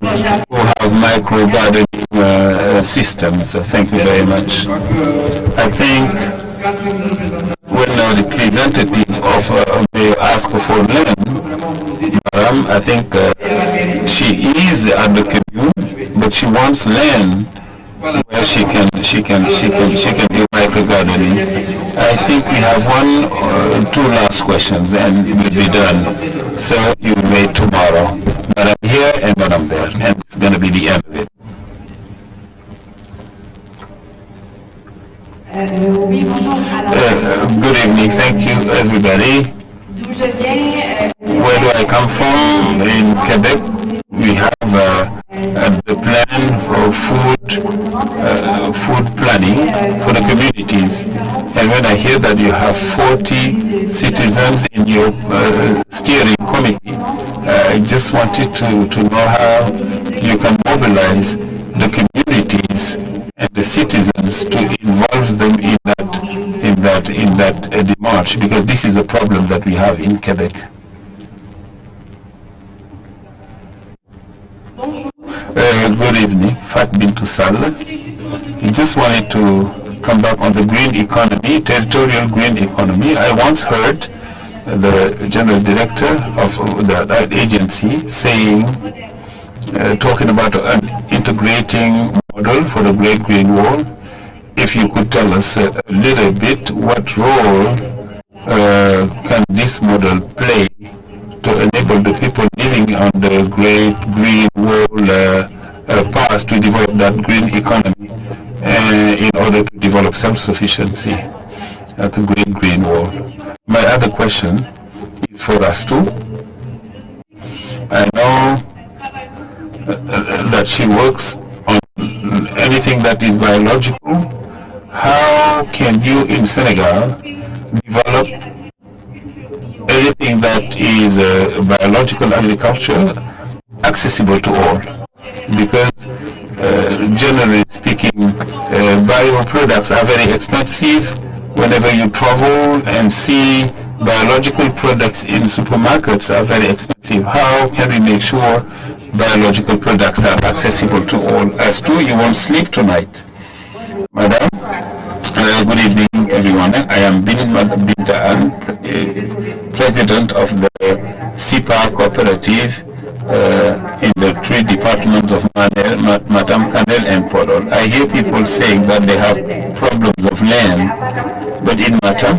Speaker 2: who have micro gardening systems. So thank you very much. I think when the representative of they ask for land, I think she is at the commune, but she wants land where she can do micro gardening. I think we have one or two last questions and we'll be done. So you wait tomorrow. But I'm here and then I'm there, and it's going to be the end of it. Good evening, thank you everybody. Where do I come from? In Quebec, we have the plan for food planning for the communities. And when I hear that you have 40 citizens in your steering committee, I just wanted to know how you can mobilize the communities and the citizens to involve them in that demarche, because this is a problem that we have in Quebec. Good evening, Fat Bintou Sall. I just wanted to come back on the green economy, territorial green economy. I once heard the general director of that agency saying, talking about an integrating model for the Great Green Wall. If you could tell us a little bit what role can this model play to enable the people living on the Great Green Wall path to develop that green economy in order to develop self-sufficiency at the Great Green Wall. My other question is for Astou. I know that she works on anything that is biological. How can you in Senegal develop anything that is biological agriculture accessible to all? Because generally speaking, bioproducts are very expensive. Whenever you travel and see biological products in supermarkets are very expensive. How can we make sure biological products are accessible to all? Astou, you won't sleep tonight. Madam, good evening everyone. I am Binta, President of the CIPAR cooperative in the 3 departments of Matam, Canel and Podol. I hear people saying that they have problems of land, but in Matam,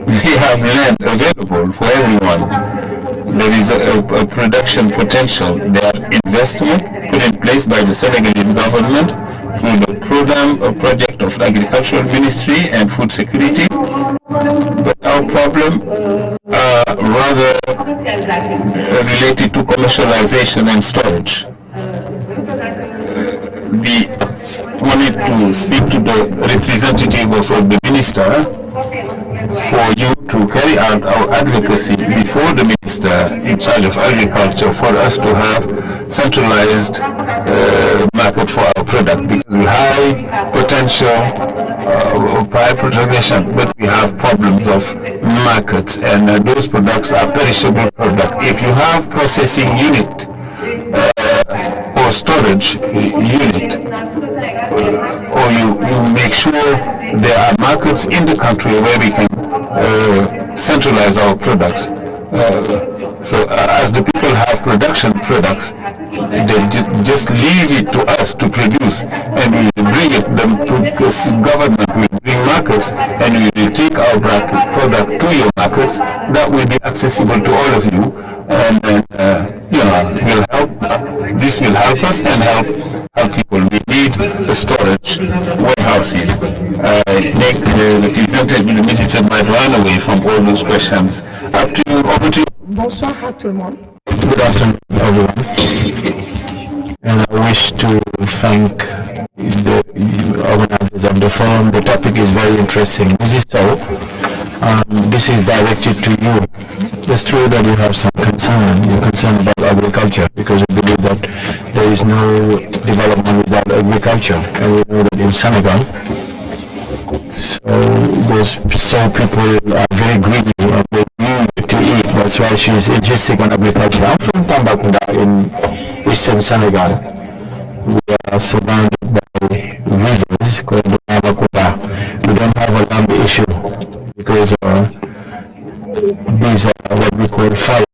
Speaker 2: we have land available for everyone. There is a production potential. There are investment put in place by the Senegalese government through the project of Agricultural Ministry and Food Security. But our problem are rather related to commercialization and storage. We wanted to speak to the representative of the minister for you to carry out our advocacy before the minister in charge of agriculture for us to have centralized market for our product, because we have potential high production, but we have problems of markets, and those products are perishable products. If you have processing unit or storage unit, or you make sure there are markets in the country where we can centralize our products. So as the people have production products, they just leave it to us to produce, and we will bring it them to government will bring markets, and we will take our product to your markets. That will be accessible to all of you, and will help. This will help us and help help people. We need the storage warehouses. Nick, the representative of the minister might run away from all those questions. Up to you, over to you.
Speaker 4: Bonsoir à tout le monde.
Speaker 1: Good afternoon, everyone. And I wish to thank the organizers of the forum. The topic is very interesting. This is so. This is directed to you. It's true that you have some concern. You're concerned about agriculture because you believe that there is no development without agriculture. And we know that in Senegal, people are very greedy and they need to eat. That's why she's insisting on agriculture. I'm from Tambacounda in eastern Senegal. We are surrounded by rivers called the Tambacounda. We don't have a land issue because these are what we call fowl.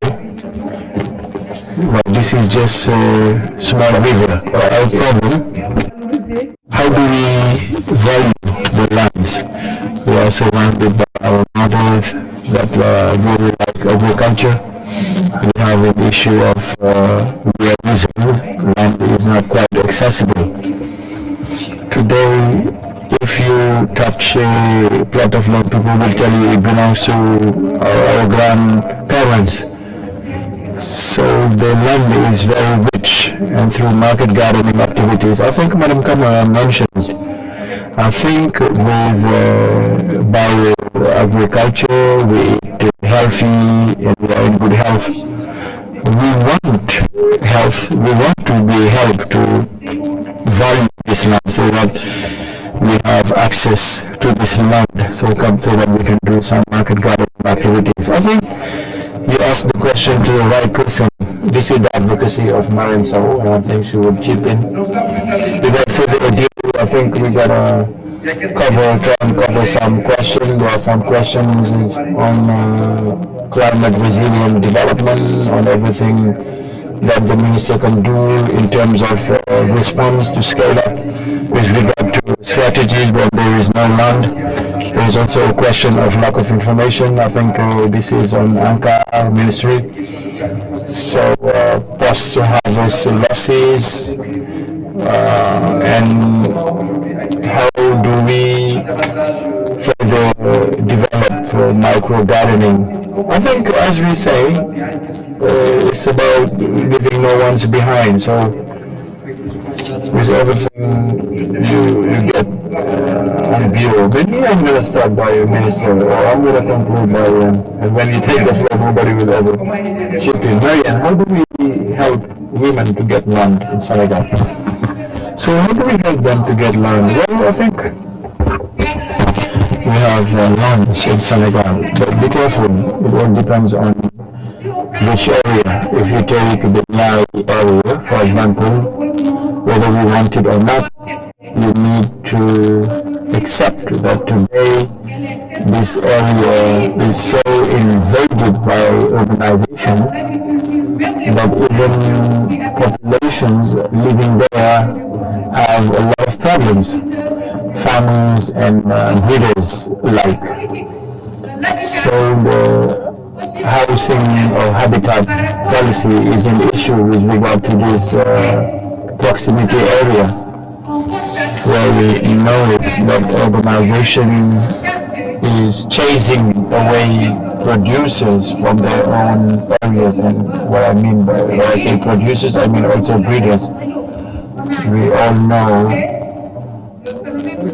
Speaker 1: Well, this is just a small river. Our problem, how do we value the lands? We are surrounded by our mothers that really like agriculture. We have an issue of realism. Land is not quite accessible. Today, if you touch a plot of land, people will tell you it belongs to our grandparents. So the land is very rich, and through market gardening activities, I think Madam Camara mentioned, I think with bio-agriculture, we eat healthy and we are in good health. We want health, we want to be helped to value this land so that we have access to this land, so that we can do some market gardening activities. I think you asked the question to the right person. This is the advocacy of Mariéme, and I think she will chip in. Without further ado, I think we gotta try and cover some questions. There are some questions on climate resilient development, on everything that the minister can do in terms of response to scale up with regard to strategies when there is no land. There is also a question of lack of information. I think this is on ANCA ministry. So post-harvest losses and how do we further develop micro gardening? I think, as we say, it's about leaving no one's behind. So with everything you get on bureau, maybe I'm going to start by a minister, or I'm going to conclude by and when you take the floor, nobody will ever chip in. Mariéme, how do we help women to get land in Senegal? So how do we help them to get land? Well, I think we have lands in Senegal, but be careful, it all depends on which area. If you take the Niayes area, for example, whether we want it or not, you need to accept that today this area is so invaded by urbanization that even populations living there have a lot of problems, farmers and breeders alike. So the housing or habitat policy is an issue with regard to this proximity area, where we know that urbanization is chasing away producers from their own areas. And what I mean by when I say producers, I mean also breeders. We all know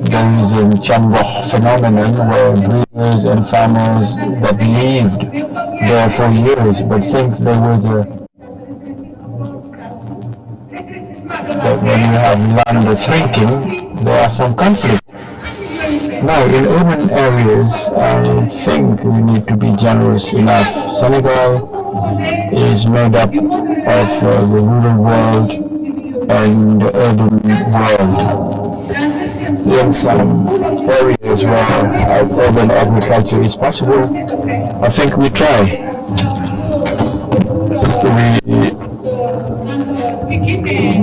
Speaker 1: there is a Chamboh phenomenon where breeders and farmers that lived there for years but think they were that when you have land shrinking, there are some conflict. Now, in urban areas, I think we need to be generous enough. Senegal is made up of the rural world and the urban world. In some areas where urban agriculture is possible, I think we try.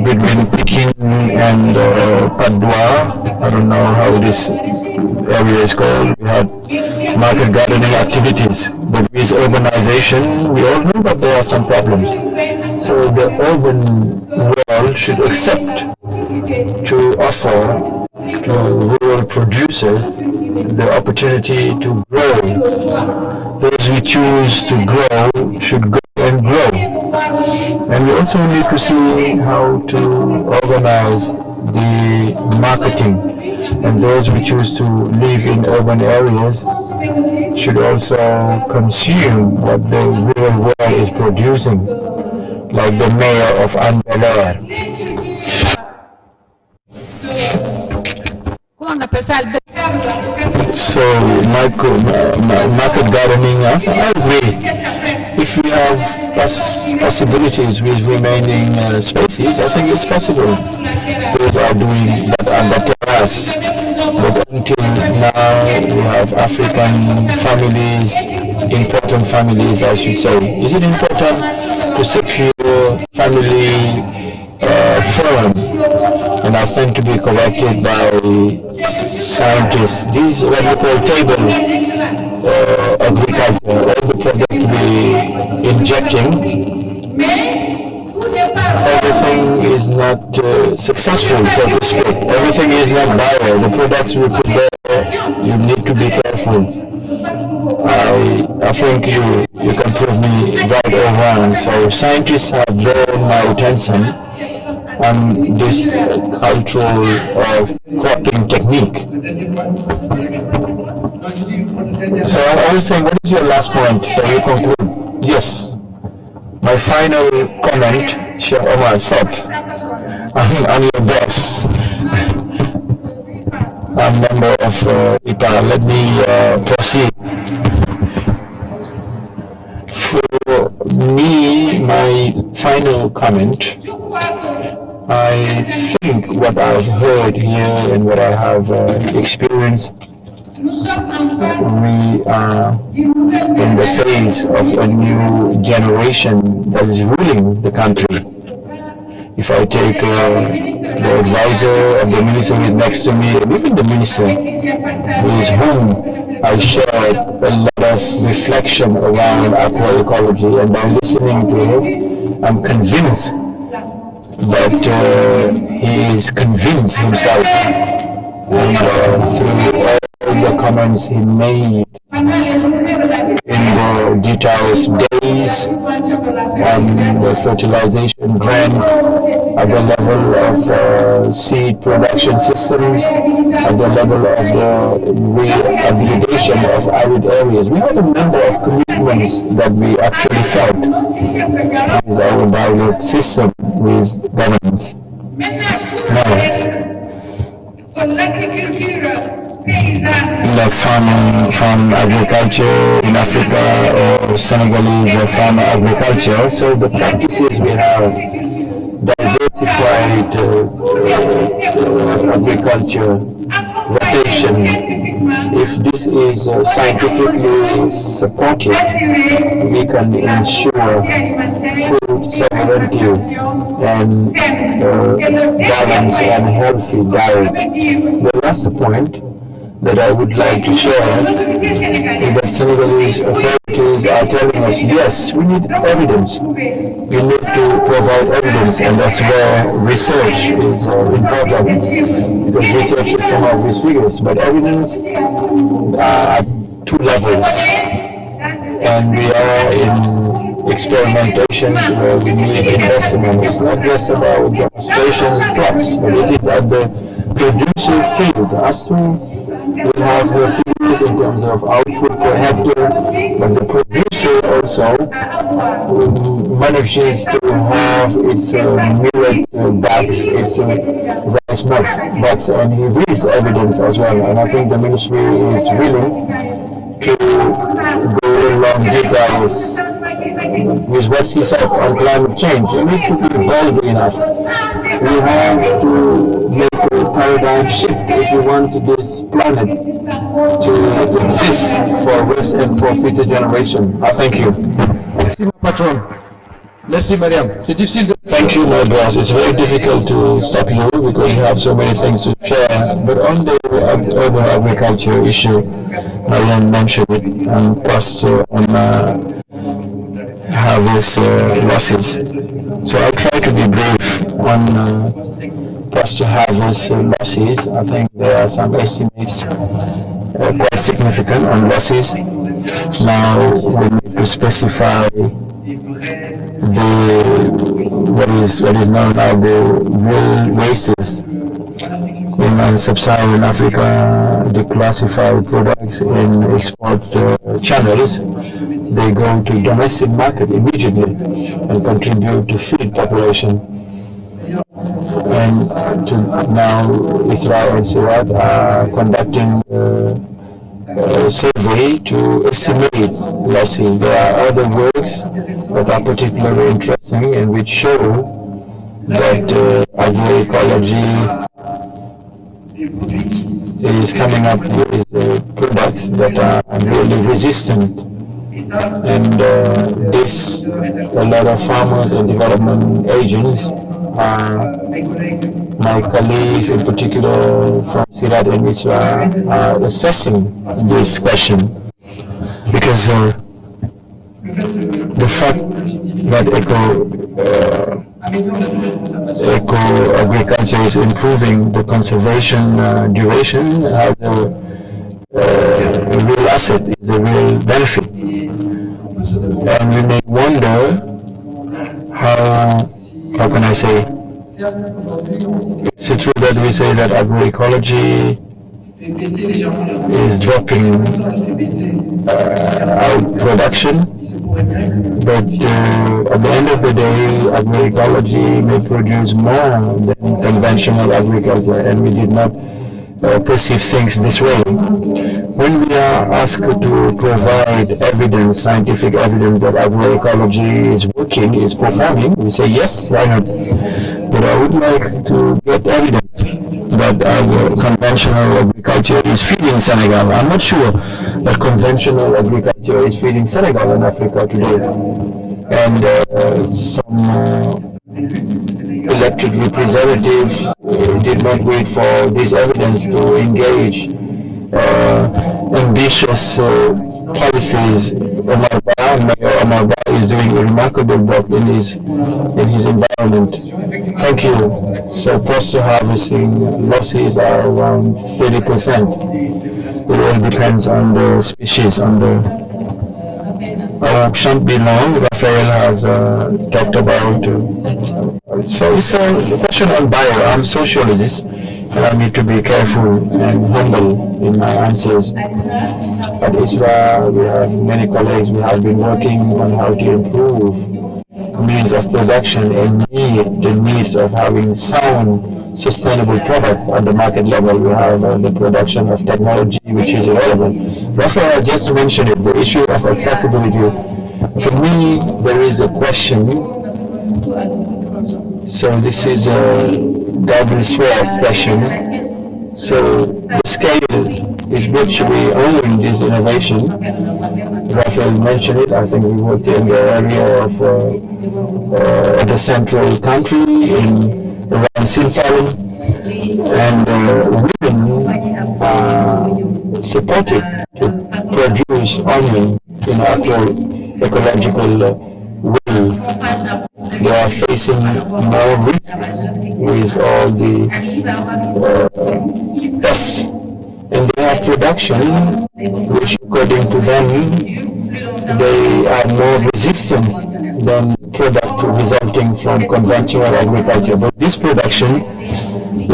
Speaker 1: Between Peking and Padua, I don't know how this area is called, we had market gardening activities, but with urbanization, we all know that there are some problems. So the urban world should accept to offer to rural producers the opportunity to grow. Those who choose to grow should go and grow. And we also need to see how to organize the marketing. And those who choose to live in urban areas should also consume what the real world is producing, like the mayor of Enda. So, market gardening, I agree. If we have possibilities with remaining species, I think it's possible. Those are doing that under terrace. But until now, we have African families, important families, I should say. Is it important to secure family firm? And I tend to be corrected by scientists. These what we call table agriculture, all the products we injecting, everything is not successful, so to speak. Everything is not bio. The products we put there, you need to be careful. I think you can prove me right or wrong. So scientists have drawn my attention on this cultural cropping technique. So I was saying, what is your last point? So you conclude. Yes. My final comment, Sheikh Oumar, stop. I'm your boss. I'm member of IPAR. Let me proceed. For me, my final comment, I think what I've heard here and what I have experienced, we are in the phase of a new generation that is ruling the country. If I take the advisor of the minister who is next to me, and even the minister with whom I shared a lot of reflection around agroecology, and by listening to him, I'm convinced that he is convinced himself, and through all the comments he made in the DyTAES days on the fertilization grant at the level of seed production systems, at the level of the rehabilitation of arid areas. We have a number of commitments that we actually felt with our dialogue system with governments. Now, like farm agriculture in Africa or Senegalese farm agriculture. So the practices we have, diversified agriculture, rotation. If this is scientifically supported, we can ensure food sovereignty and balanced and healthy diet. The last point that I would like to share is that Senegalese authorities are telling us, yes, we need evidence. We need to provide evidence, and that's where research is important, because research should come up with figures. But evidence at two levels, and we are in experimentations where we need investment. It's not just about demonstration plots, but it is at the producer field. Astou will have her figures in terms of output per hectare, but the producer also manages to have its millet bags, its rice box, and he reads evidence as well. And I think the ministry is willing to go along details with what he said on climate change. You need to be bold enough. We have to make a paradigm shift if we want this planet to exist for us and for future generations. I thank you.
Speaker 3: Merci mon patron. Merci Mariéme. C'est difficile de...
Speaker 1: Thank you, my boss. It's very difficult to stop you because you have so many things to share. But on the urban agriculture issue, Mariéme mentioned it, and plus on harvest losses. So I'll try to be brief on post-harvest losses. I think there are some estimates quite significant on losses. Now we need to specify what is known as the real wastes in sub-Saharan Africa. They classify products in export channels. They go to domestic market immediately and contribute to feed population. And now ISRA and CIRAD are conducting a survey to estimate losses. There are other works that are particularly interesting and which show that agroecology is coming up with products that are really resistant. And this, a lot of farmers and development agents my colleagues in particular from CIRAD and ISRA are assessing this question, because the fact that eco-agriculture is improving the conservation duration has a real asset, is a real benefit. And we may wonder how can I say, is it true that we say that agroecology is dropping out production, but at the end of the day, agroecology may produce more than conventional agriculture, and we did not perceive things this way. When we are asked to provide evidence, scientific evidence that agroecology is working, is performing, we say yes, why not? But I would like to get evidence that conventional agriculture is feeding Senegal. I'm not sure that conventional agriculture is feeding Senegal and Africa today. And some elected representatives did not wait for this evidence to engage ambitious policies. Mayor Oumar is doing a remarkable work in his environment. Thank you. So post-harvesting losses are around 30%. It all depends on the species, on the shan't be long. Raphael has talked about. So it's a question on bio. I'm a sociologist, and I need to be careful and humble in my answers. At ISRA, we have many colleagues. We have been working on how to improve means of production and meet the needs of having sound, sustainable products at the market level. We have the production of technology, which is irrelevant. Raphael just mentioned it, the issue of accessibility. For me, there is a question. So this is a double sword question. So the scale is virtually owing this innovation. Raphael mentioned it. I think we work in the area of the central country in around Senegal, and women are supported to produce onion in an ecological way. They are facing more risk with all the pests in their production, which according to them, they are more resistant than product resulting from conventional agriculture. But this production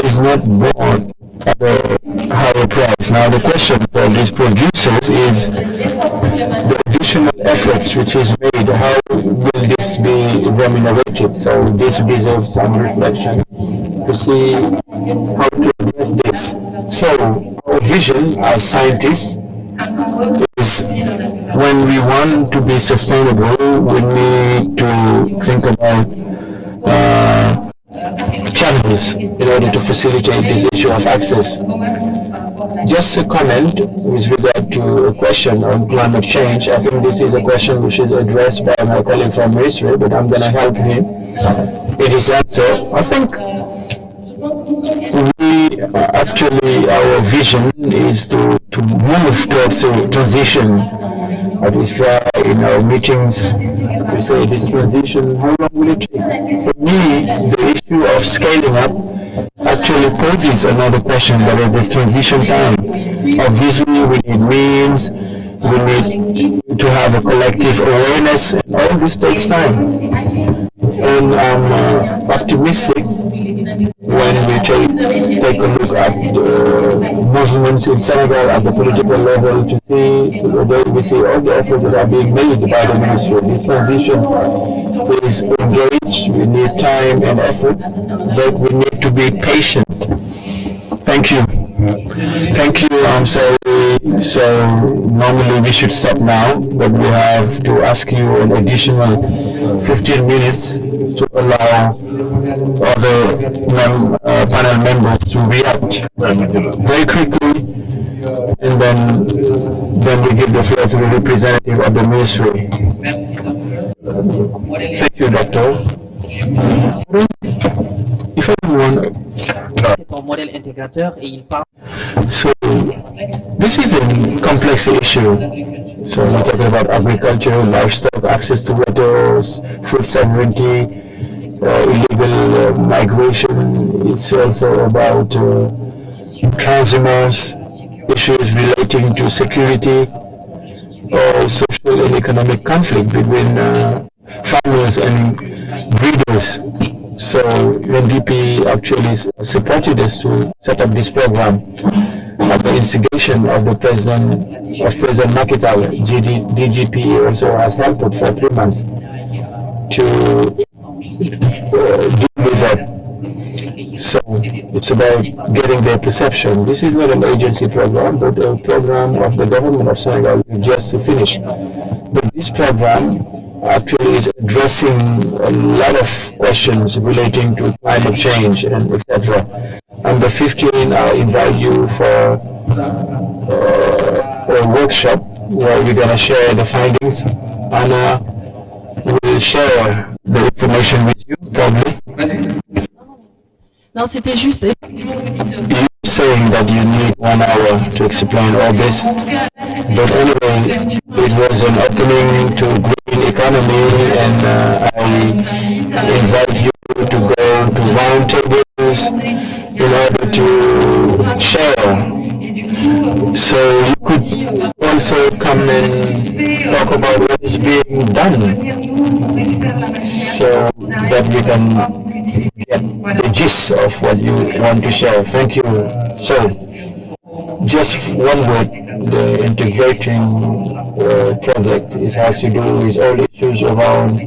Speaker 1: is not bought at a higher price. Now the question for these producers is the additional efforts which is made, how will this be remunerated? So this deserves some reflection to see how to address this. So our vision as scientists is, when we want to be sustainable, we need to think about channels in order to facilitate this issue of access. Just a comment with regard to a question on climate change. I think this is a question which is addressed by my colleague from ISRA, but I'm going to help him in his answer. I think we actually, our vision is to move towards a transition. At ISRA, in our meetings, to say this transition, how long will it take? For me, the issue of scaling up actually poses another question, that is this transition time. Obviously, we need means, we need to have a collective awareness, and all this takes time. And I'm optimistic when we take a look at the movements in Senegal at the political level to see, we see all the efforts that are being made by the ministry. This transition is engaged, we need time and effort, but we need to be patient. Thank you. Thank you. I'm sorry. So normally we should stop now, but we have to ask you an additional 15 minutes to allow other panel members to react very quickly, and then we give the floor to the representative of the ministry. Thank you, Doctor. If anyone.
Speaker 4: C'est un modèle intégrateur et il parle.
Speaker 1: So this is a complex issue. So we're talking about agriculture, livestock, access to water, food sovereignty, illegal migration. It's also about transhumance, issues relating to security, or social and economic conflict between farmers and breeders. So UNDP actually supported us to set up this program at the instigation of the President Macky Sall. DGP also has helped for 3 months to deal with that. So it's about getting their perception. This is not an agency program, but a program of the government of Senegal just finished. But this program actually is addressing a lot of questions relating to climate change and etc. On the 15th, I invite you for a workshop where we're going to share the findings. Anna will share the information with you, probably.
Speaker 4: Non, c'était juste.
Speaker 1: You're saying that you need 1 hour to explain all this, but anyway, it was an opening to green economy, and I invite you to go to round tables in order to share. So you could also come and talk about what is being done, so that we can get the gist of what you want to share. Thank you. So, just one word, the integrating project has to do with all issues around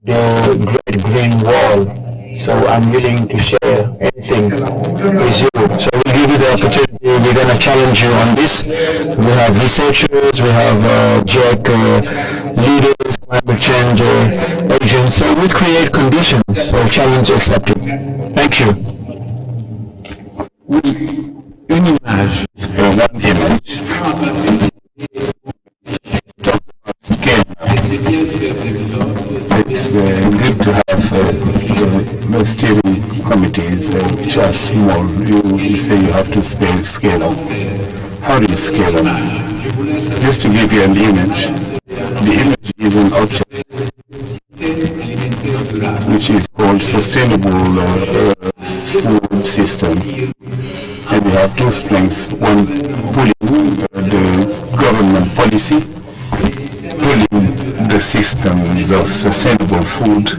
Speaker 1: the Great Green Wall. So I'm willing to share anything with you. So we'll give you the opportunity. We're going to challenge you on this. We have researchers, we have Cheikh leaders, climate change agents. So we create conditions. So challenge accepted. Thank you.
Speaker 2: Oui, une image, one image. It's good to have the steering committees which are small. You say you have to scale up. How do you scale up? Just to give you an image, the image is an object which is called sustainable food system. And we have two strengths, one pulling the government policy, pulling the systems of sustainable food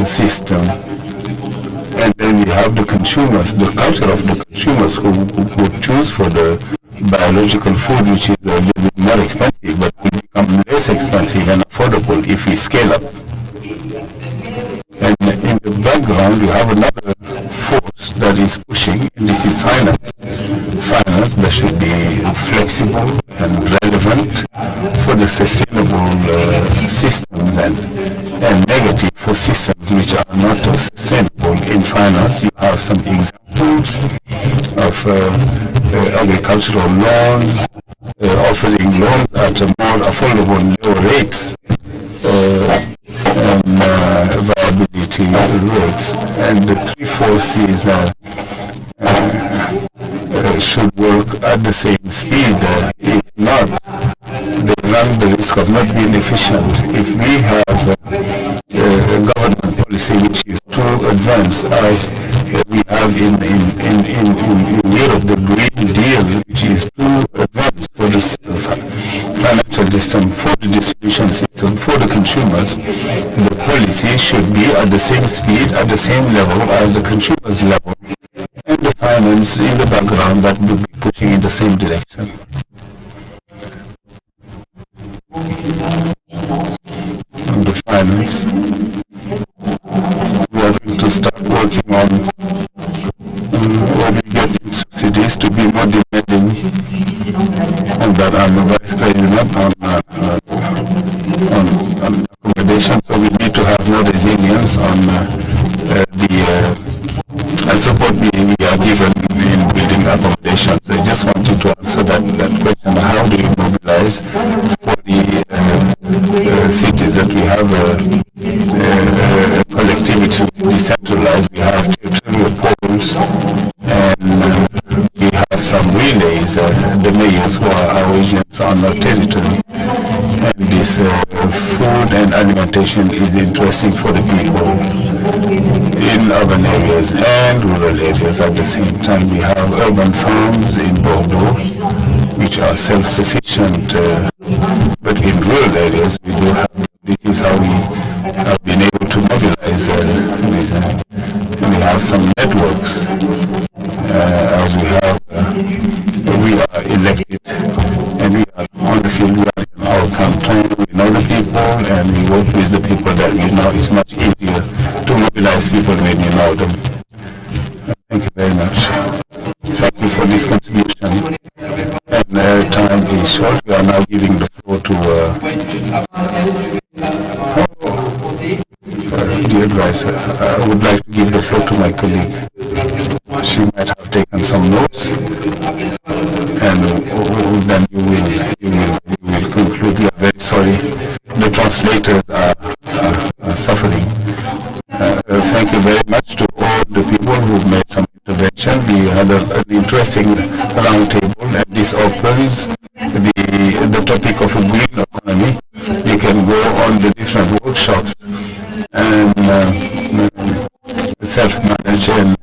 Speaker 2: system, and then we have the consumers, the culture of the consumers who choose for the biological food, which is a little bit more expensive, but will become less expensive and affordable if we scale up. And in the background, you have another force that is pushing, and this is finance. Finance that should be flexible and relevant for the sustainable systems, and negative for systems which are not sustainable. In finance, you have some examples of agricultural loans, offering loans at a more affordable, low rates, and viability rates. And the three forces should work at the same speed. If not, they run the risk of not being efficient. If we have a government policy which is too advanced, as we have in Europe, the Green Deal, which is too advanced for the financial system, for the distribution system, for the consumers, the policy should be at the same speed, at the same level as the consumers' level, and the finance in the background that will be pushing in the same direction. And the finance, we are going to start working on when we get subsidies to be more demanding, and that I'm the vice president on accommodation, so we need to have more resilience on the support we are given in building accommodations. I just wanted to answer that question. How do you mobilize for the cities that we have collectivity decentralized? We have territorial poles, and we have some relays, the mayors who are our agents on our territory. And this food and alimentation is interesting for the people in urban areas and rural areas at the same time. We have urban farms in Bordeaux which are self-sufficient, but in rural areas we do have, this is how we have been able to mobilize these, we have some networks as we are elected and we are on the field, we are in our canton, we know the people and we work with the people that we know. It's much easier to mobilize people when you know them. Thank you very much. Thank you for this contribution. And time is short. We are now giving the floor to the advisor. I would like to give the floor to my colleague. She might have taken some notes, and then you will conclude. We are very sorry. The translators are suffering. Thank you very much to all the people who made some intervention. We had an interesting round table, and this opens the topic of a green economy. You can go on the different workshops and self-manage and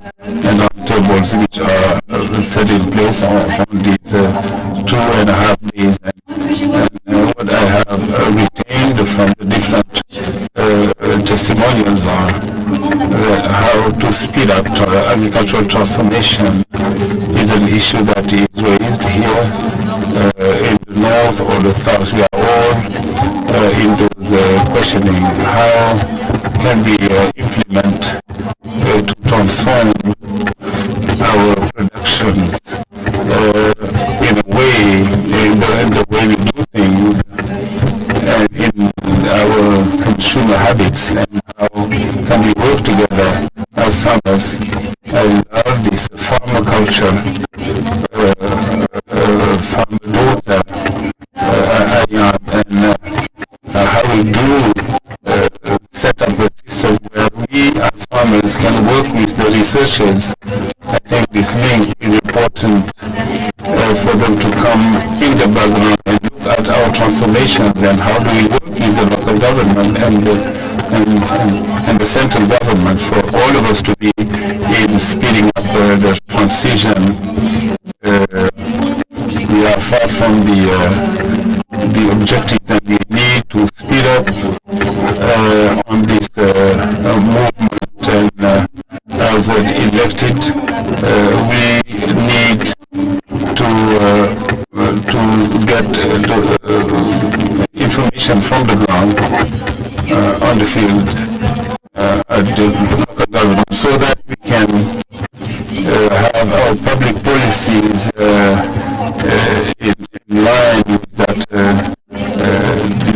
Speaker 2: round tables which are set in place on these 2.5 days. And what I have retained from the different testimonials are how to speed up agricultural transformation is an issue that is raised here in the north or the south. We are all in those questioning how can we implement to transform our productions in a way, in the way we do things, and in our consumer habits, and how can we work together as farmers. I love this farmer culture, farmer daughter, and how we do set up a system where we as farmers can work with the researchers. I think this link is important for them to come in the background and look at our transformations and how do we work with the local government and the central government for all of us to be in speeding up the transition. We are far from the objectives that we need to speed up on this movement, and as an elected we need to get information from the ground on the field at the local government, so that we can have our public policies in line with that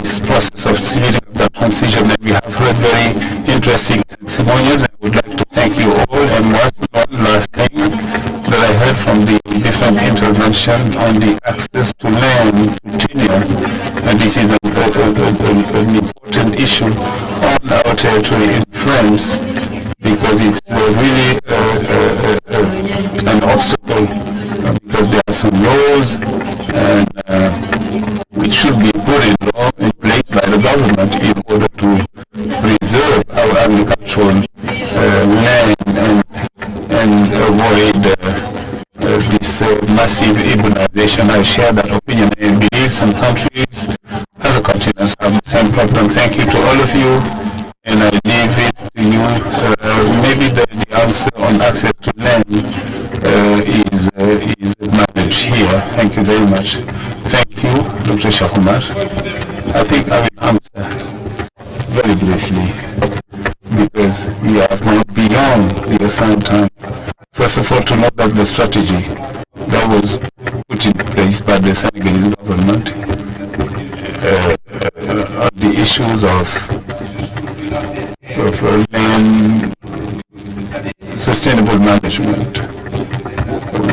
Speaker 2: this process of speeding up that transition. And we have heard very interesting testimonials. I would like to thank you all. And one last thing that I heard from the different intervention on the access to land, to tenure, and this is an important issue on our territory in France, because it's really an obstacle, because there are some laws and which should be put in agricultural land and avoid this massive urbanization. I share that opinion and believe some countries as a continent have the same problem. Thank you to all of you, and I leave it to you. Maybe the answer on access to land is managed here. Thank you very much. Thank you, Dr. Cheikh Oumar. I think I will answer very briefly because we have gone beyond the assigned time. First of all, to know that the strategy that was put in place by the Senegalese government on the issues of land sustainable management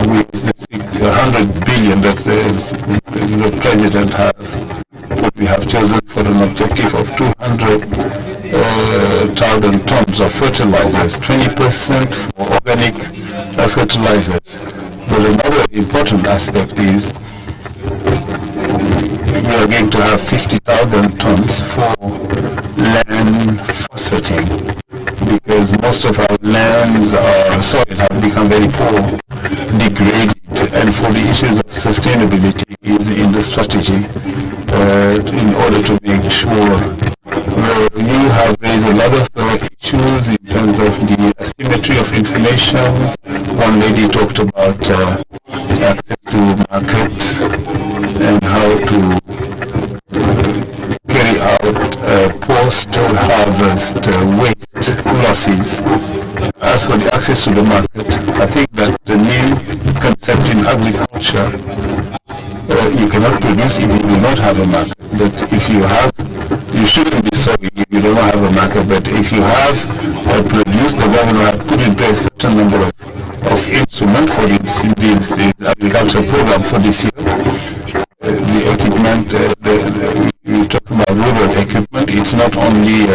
Speaker 2: with the 100 billion that the president has, what we have chosen for an objective of 200,000 tons of fertilizers, 20% for organic fertilizers. But another important aspect is we are going to have 50,000 tons for land phosphating, because most of our lands or soil have become very poor, degraded, and for the issues of sustainability is in the strategy in order to make sure. You have raised a lot of issues in terms of the asymmetry of information. One lady talked about access to markets and how to carry out post-harvest waste losses. As for the access to the market, I think that the new concept in agriculture, you cannot produce if you do not have a market. But if you have, you shouldn't be sorry if you don't have a market. But if you have produced, the government has put in place a certain number of instruments for this agricultural program for this year. The equipment, we talk about rural equipment. It's not only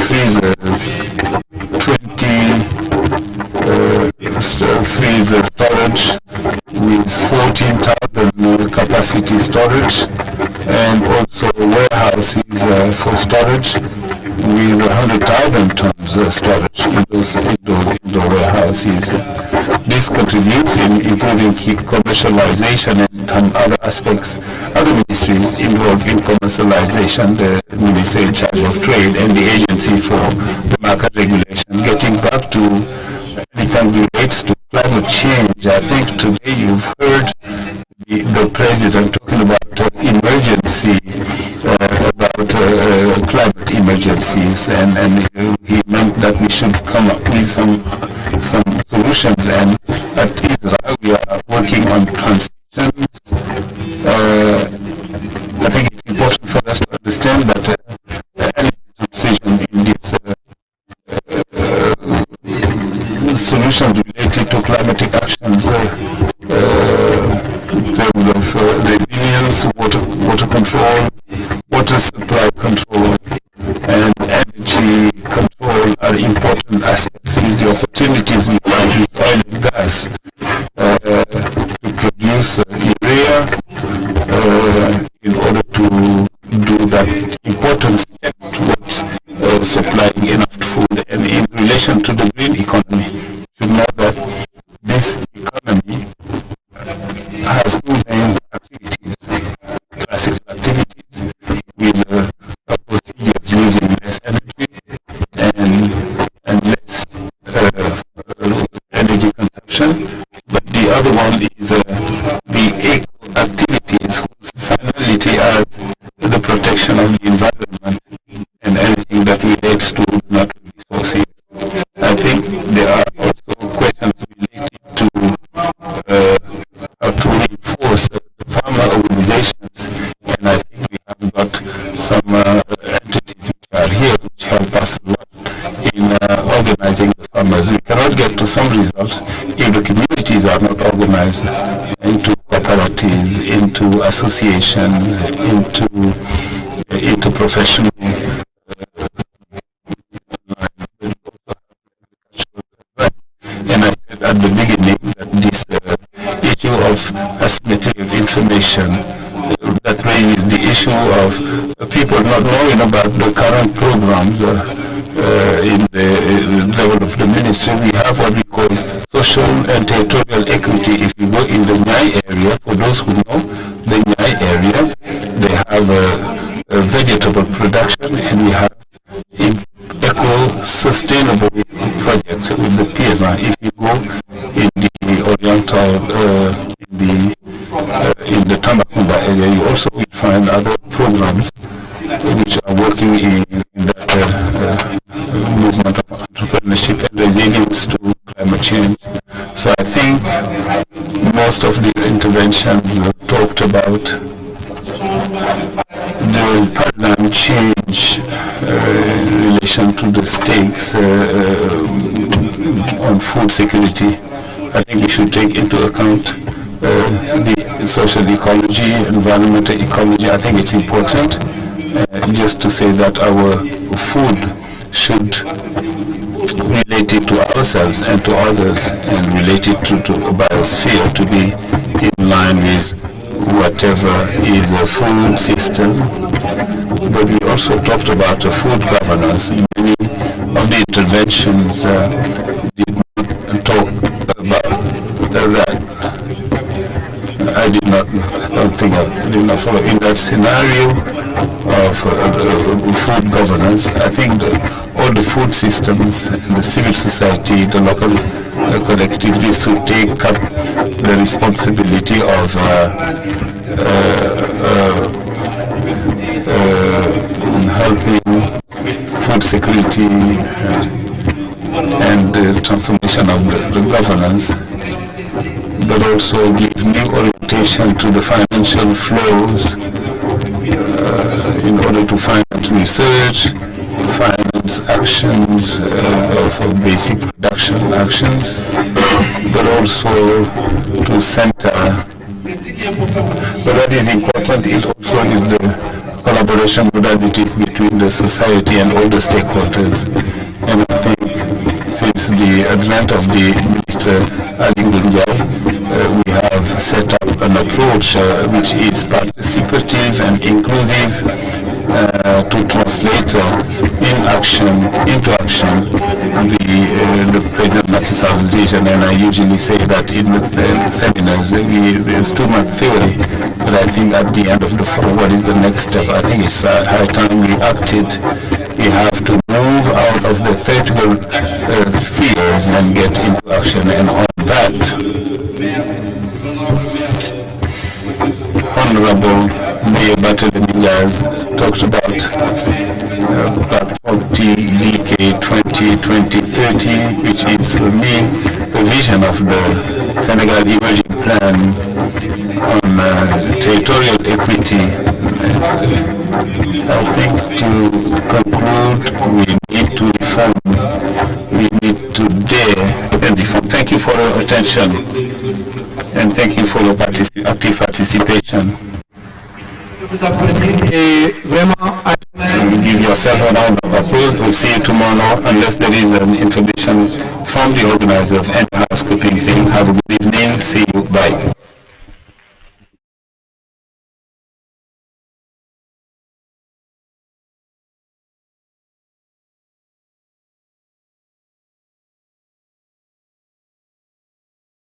Speaker 2: freezers, 20 freezer storage with 14,000 capacity storage, and also warehouses for storage with 100,000 tons storage in those indoor warehouses. This contributes in improving commercialization and other aspects. Other ministries involved in commercialization, the Ministry in charge of trade and the agency for the market regulation. Getting back to anything relates to climate change, I think today you've heard the president talking about emergency, about climate emergencies, and he meant that we should come up with some solutions. And at ISRA we are working on transitions. I think it's important for us to understand that any transition in this solutions related to climatic actions, in terms of resilience, water control, water supply control, and energy control are important aspects. Is the opportunities we have with oil and gas to produce urea in order to do that important step towards supplying enough food. And in relation to the green economy, you should know that this economy has two main activities, classical activities with procedures using less energy and less energy consumption. But the other one is the eco activities, whose finality as the protection of the environment and anything that relates to natural resources. I think there are also questions related to how to reinforce the farmer organizations, and I think we have got some entities which are here which help us a lot in organizing the farmers. We cannot get to some results if the communities are not organized into cooperatives, into associations, into professional and I said at the beginning that this issue of asymmetry of information that raises the issue of people not knowing about the current programs in the level of the ministry. We have what we call social and territorial equity. If you go in the Nyai area, for those who know the Nyai area, they have a vegetable production, and we have eco-sustainable projects with the peasants. If you go in the oriental, in the Tambacounda area, you also will find other programs which are working in that movement of entrepreneurship and resilience to climate change. So I think most of the interventions talked about the paradigm change in relation to the stakes on food security. I think we should take into account the social ecology, environmental ecology. I think it's important just to say that our food should relate it to ourselves and to others, and relate it to a biosphere, to be in line with whatever is a food system. But we also talked about a food governance. Many of the interventions did not talk about that. I don't think I did not follow. In that scenario of food governance, I think all the food systems, the civil society, the local collectivities should take up the responsibility of helping food security and the transformation of the governance, but also give new orientation to the financial flows in order to finance research, finance actions of basic production actions, but also to center. But what is important, it also is the collaboration modalities between the society and all the stakeholders. And I think since the advent of the Minister Ali Ngunjai, we have set up an approach which is participative and inclusive to translate into action the President Macky Sall's vision. And I usually say that in the seminars there's 2-month theory, but I think at the end of the fall, what is the next step? I think it's high time we acted. We have to move out of the theoretical fears and get into action. And on that, Honorable Mayor Barthelemy talked about 40 decade 2020-30, which is for me a vision of the Senegal emerging plan on territorial equity. I think to conclude, we need to reform, we need to dare and reform. Thank you for your attention, and thank you for your active participation. Give yourself a round of applause. We'll see you tomorrow, unless there is an information from the organizer of any housekeeping thing. Have a good evening. See you. Bye.